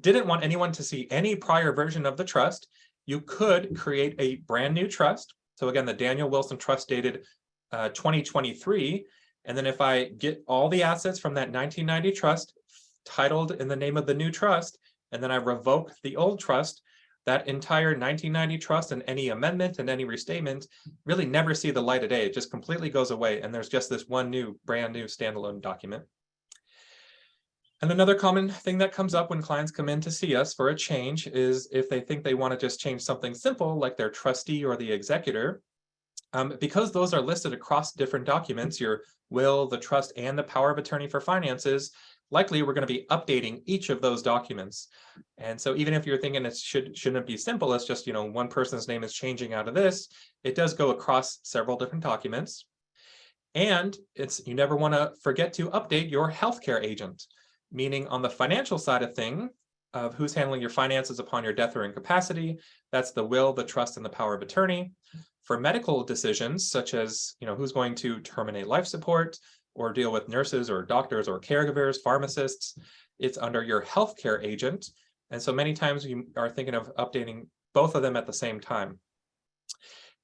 didn't want anyone to see any prior version of the trust, you could create a brand new trust. So again, the Daniel Wilson Trust dated 2023. And then if I get all the assets from that 1990 trust titled in the name of the new trust, and then I revoke the old trust, that entire 1990 trust and any amendment and any restatement really never see the light of day. It just completely goes away. And there's just this one brand new standalone document. And another common thing that comes up when clients come in to see us for a change is if they think they want to just change something simple like their trustee or the executor, because those are listed across different documents, your will, the trust, and the power of attorney for finances, likely we're going to be updating each of those documents. And so even if you're thinking it shouldn't be simple, it's just, one person's name is changing out of this, it does go across several different documents. And you never want to forget to update your healthcare agent, meaning on the financial side of things, of who's handling your finances upon your death or incapacity, that's the will, the trust, and the power of attorney. For medical decisions, such as who's going to terminate life support or deal with nurses or doctors or caregivers, pharmacists, it's under your healthcare agent. And so many times you are thinking of updating both of them at the same time.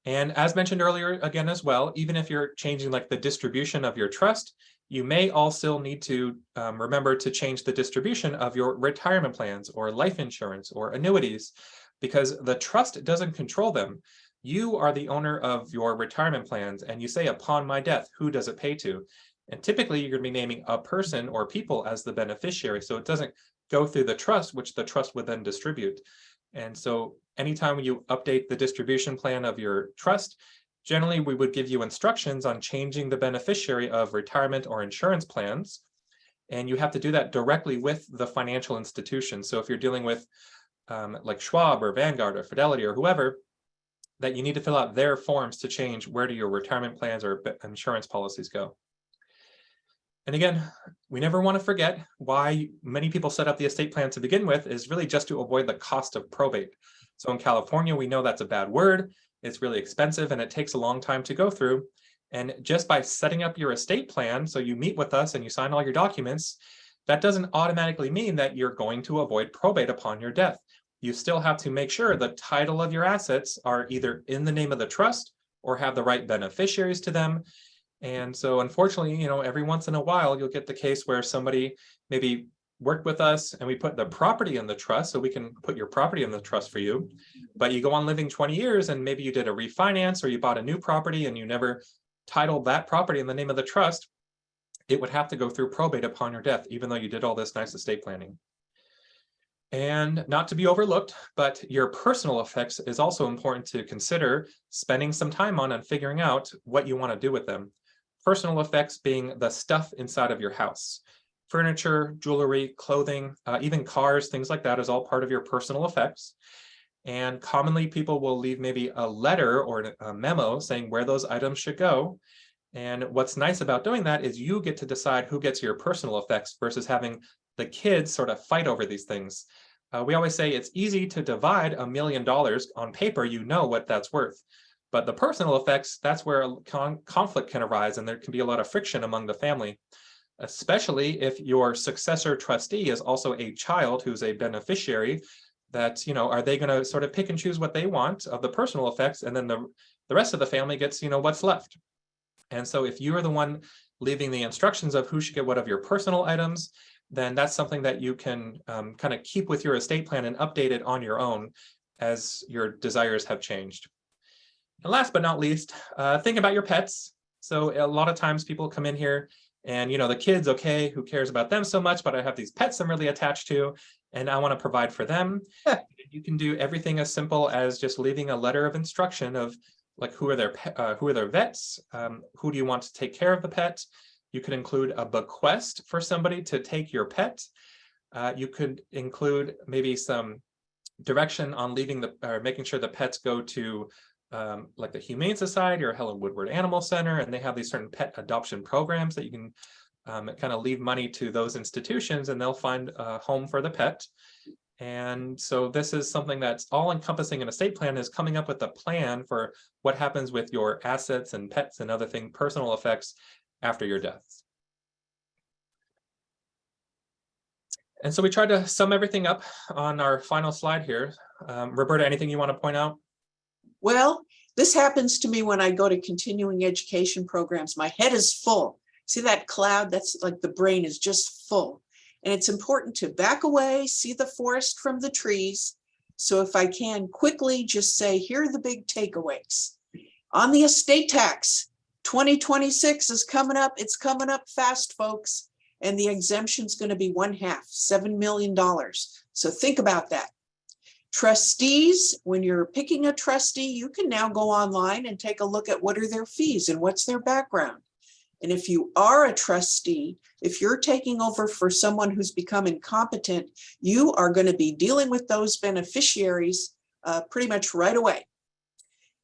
And as mentioned earlier, again as well, even if you're changing like the distribution of your trust, you may also need to remember to change the distribution of your retirement plans or life insurance or annuities, because the trust doesn't control them. You are the owner of your retirement plans, and you say, upon my death, who does it pay to? And typically you're going to be naming a person or people as the beneficiary, so it doesn't go through the trust, which the trust would then distribute. And so anytime you update the distribution plan of your trust, generally we would give you instructions on changing the beneficiary of retirement or insurance plans. And you have to do that directly with the financial institution. So if you're dealing with like Schwab or Vanguard or Fidelity or whoever, that you need to fill out their forms to change where do your retirement plans or insurance policies go. And again, we never want to forget why many people set up the estate plan to begin with is really just to avoid the cost of probate. So in California, we know that's a bad word. It's really expensive and it takes a long time to go through. And just by setting up your estate plan, so you meet with us and you sign all your documents, that doesn't automatically mean that you're going to avoid probate upon your death. You still have to make sure the title of your assets are either in the name of the trust or have the right beneficiaries to them. And so unfortunately, every once in a while, you'll get the case where somebody maybe worked with us and we put the property in the trust, so we can put your property in the trust for you. But you go on living 20 years and maybe you did a refinance or you bought a new property and you never titled that property in the name of the trust. It would have to go through probate upon your death, even though you did all this nice estate planning. And not to be overlooked, but your personal effects is also important to consider spending some time on and figuring out what you want to do with them. Personal effects being the stuff inside of your house. Furniture, jewelry, clothing, even cars, things like that is all part of your personal effects. And commonly people will leave maybe a letter or a memo saying where those items should go. And what's nice about doing that is you get to decide who gets your personal effects versus having the kids sort of fight over these things. We always say it's easy to divide $1 million on paper, you know what that's worth. But the personal effects, that's where conflict can arise, and there can be a lot of friction among the family, especially if your successor trustee is also a child who's a beneficiary. That, are they going to sort of pick and choose what they want of the personal effects, and then the rest of the family gets, what's left. And so if you are the one leaving the instructions of who should get what of your personal items, then that's something that you can kind of keep with your estate plan and update it on your own as your desires have changed. And last but not least, think about your pets. So a lot of times people come in here and, the kids, okay, who cares about them so much, but I have these pets I'm really attached to, and I want to provide for them. You can do everything as simple as just leaving a letter of instruction of, like, who are their vets, who do you want to take care of the pet. You could include a bequest for somebody to take your pet. You could include maybe some direction on making sure the pets go to like the Humane Society or Helen Woodward Animal Center, and they have these certain pet adoption programs that you can kind of leave money to those institutions, and they'll find a home for the pet. And so this is something that's all encompassing an estate plan, is coming up with a plan for what happens with your assets and pets and other things, personal effects after your death. And so we tried to sum everything up on our final slide here. Roberta, anything you want to point out? Well, this happens to me when I go to continuing education programs. My head is full. See that cloud? That's like the brain is just full. And it's important to back away, see the forest from the trees. So if I can quickly just say, here are the big takeaways. On the estate tax, 2026 is coming up. It's coming up fast, folks. And the exemption is going to be $1/2, $7 million. So think about that. Trustees, when you're picking a trustee, you can now go online and take a look at what are their fees and what's their background. And if you are a trustee, if you're taking over for someone who's become incompetent, you are going to be dealing with those beneficiaries pretty much right away.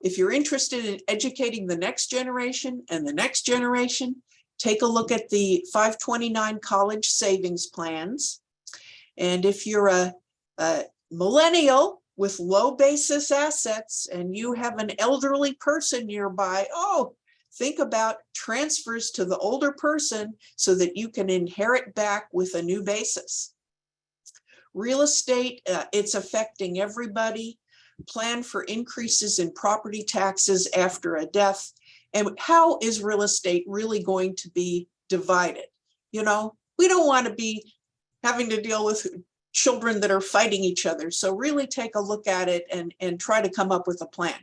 If you're interested in educating the next generation and the next generation, take a look at the 529 college savings plans. And if you're a millennial with low basis assets and you have an elderly person nearby, think about transfers to the older person so that you can inherit back with a new basis. Real estate, it's affecting everybody. Plan for increases in property taxes after a death. And how is real estate really going to be divided? We don't want to be having to deal with children that are fighting each other. So really take a look at it and try to come up with a plan.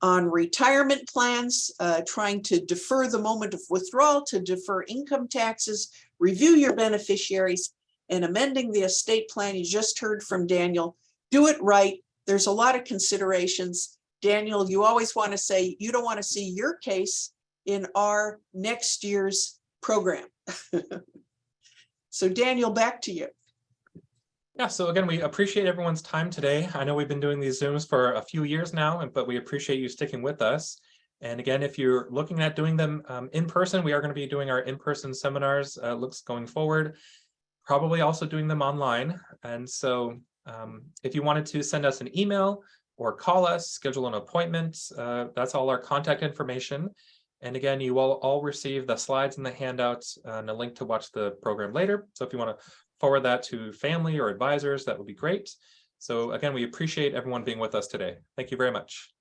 On retirement plans, trying to defer the moment of withdrawal, to defer income taxes, review your beneficiaries, and amending the estate plan. You just heard from Daniel. Do it right. There's a lot of considerations. Daniel, you always want to say you don't want to see your case in our next year's program. So Daniel, back to you. Yeah, so again, we appreciate everyone's time today. I know we've been doing these Zooms for a few years now, but we appreciate you sticking with us. And again, if you're looking at doing them in person, we are going to be doing our in-person seminars, looks going forward, probably also doing them online. And so if you wanted to send us an email or call us, schedule an appointment, that's all our contact information. And again, you will all receive the slides and the handouts and a link to watch the program later. So if you want to forward that to family or advisors, that would be great. So again, we appreciate everyone being with us today. Thank you very much.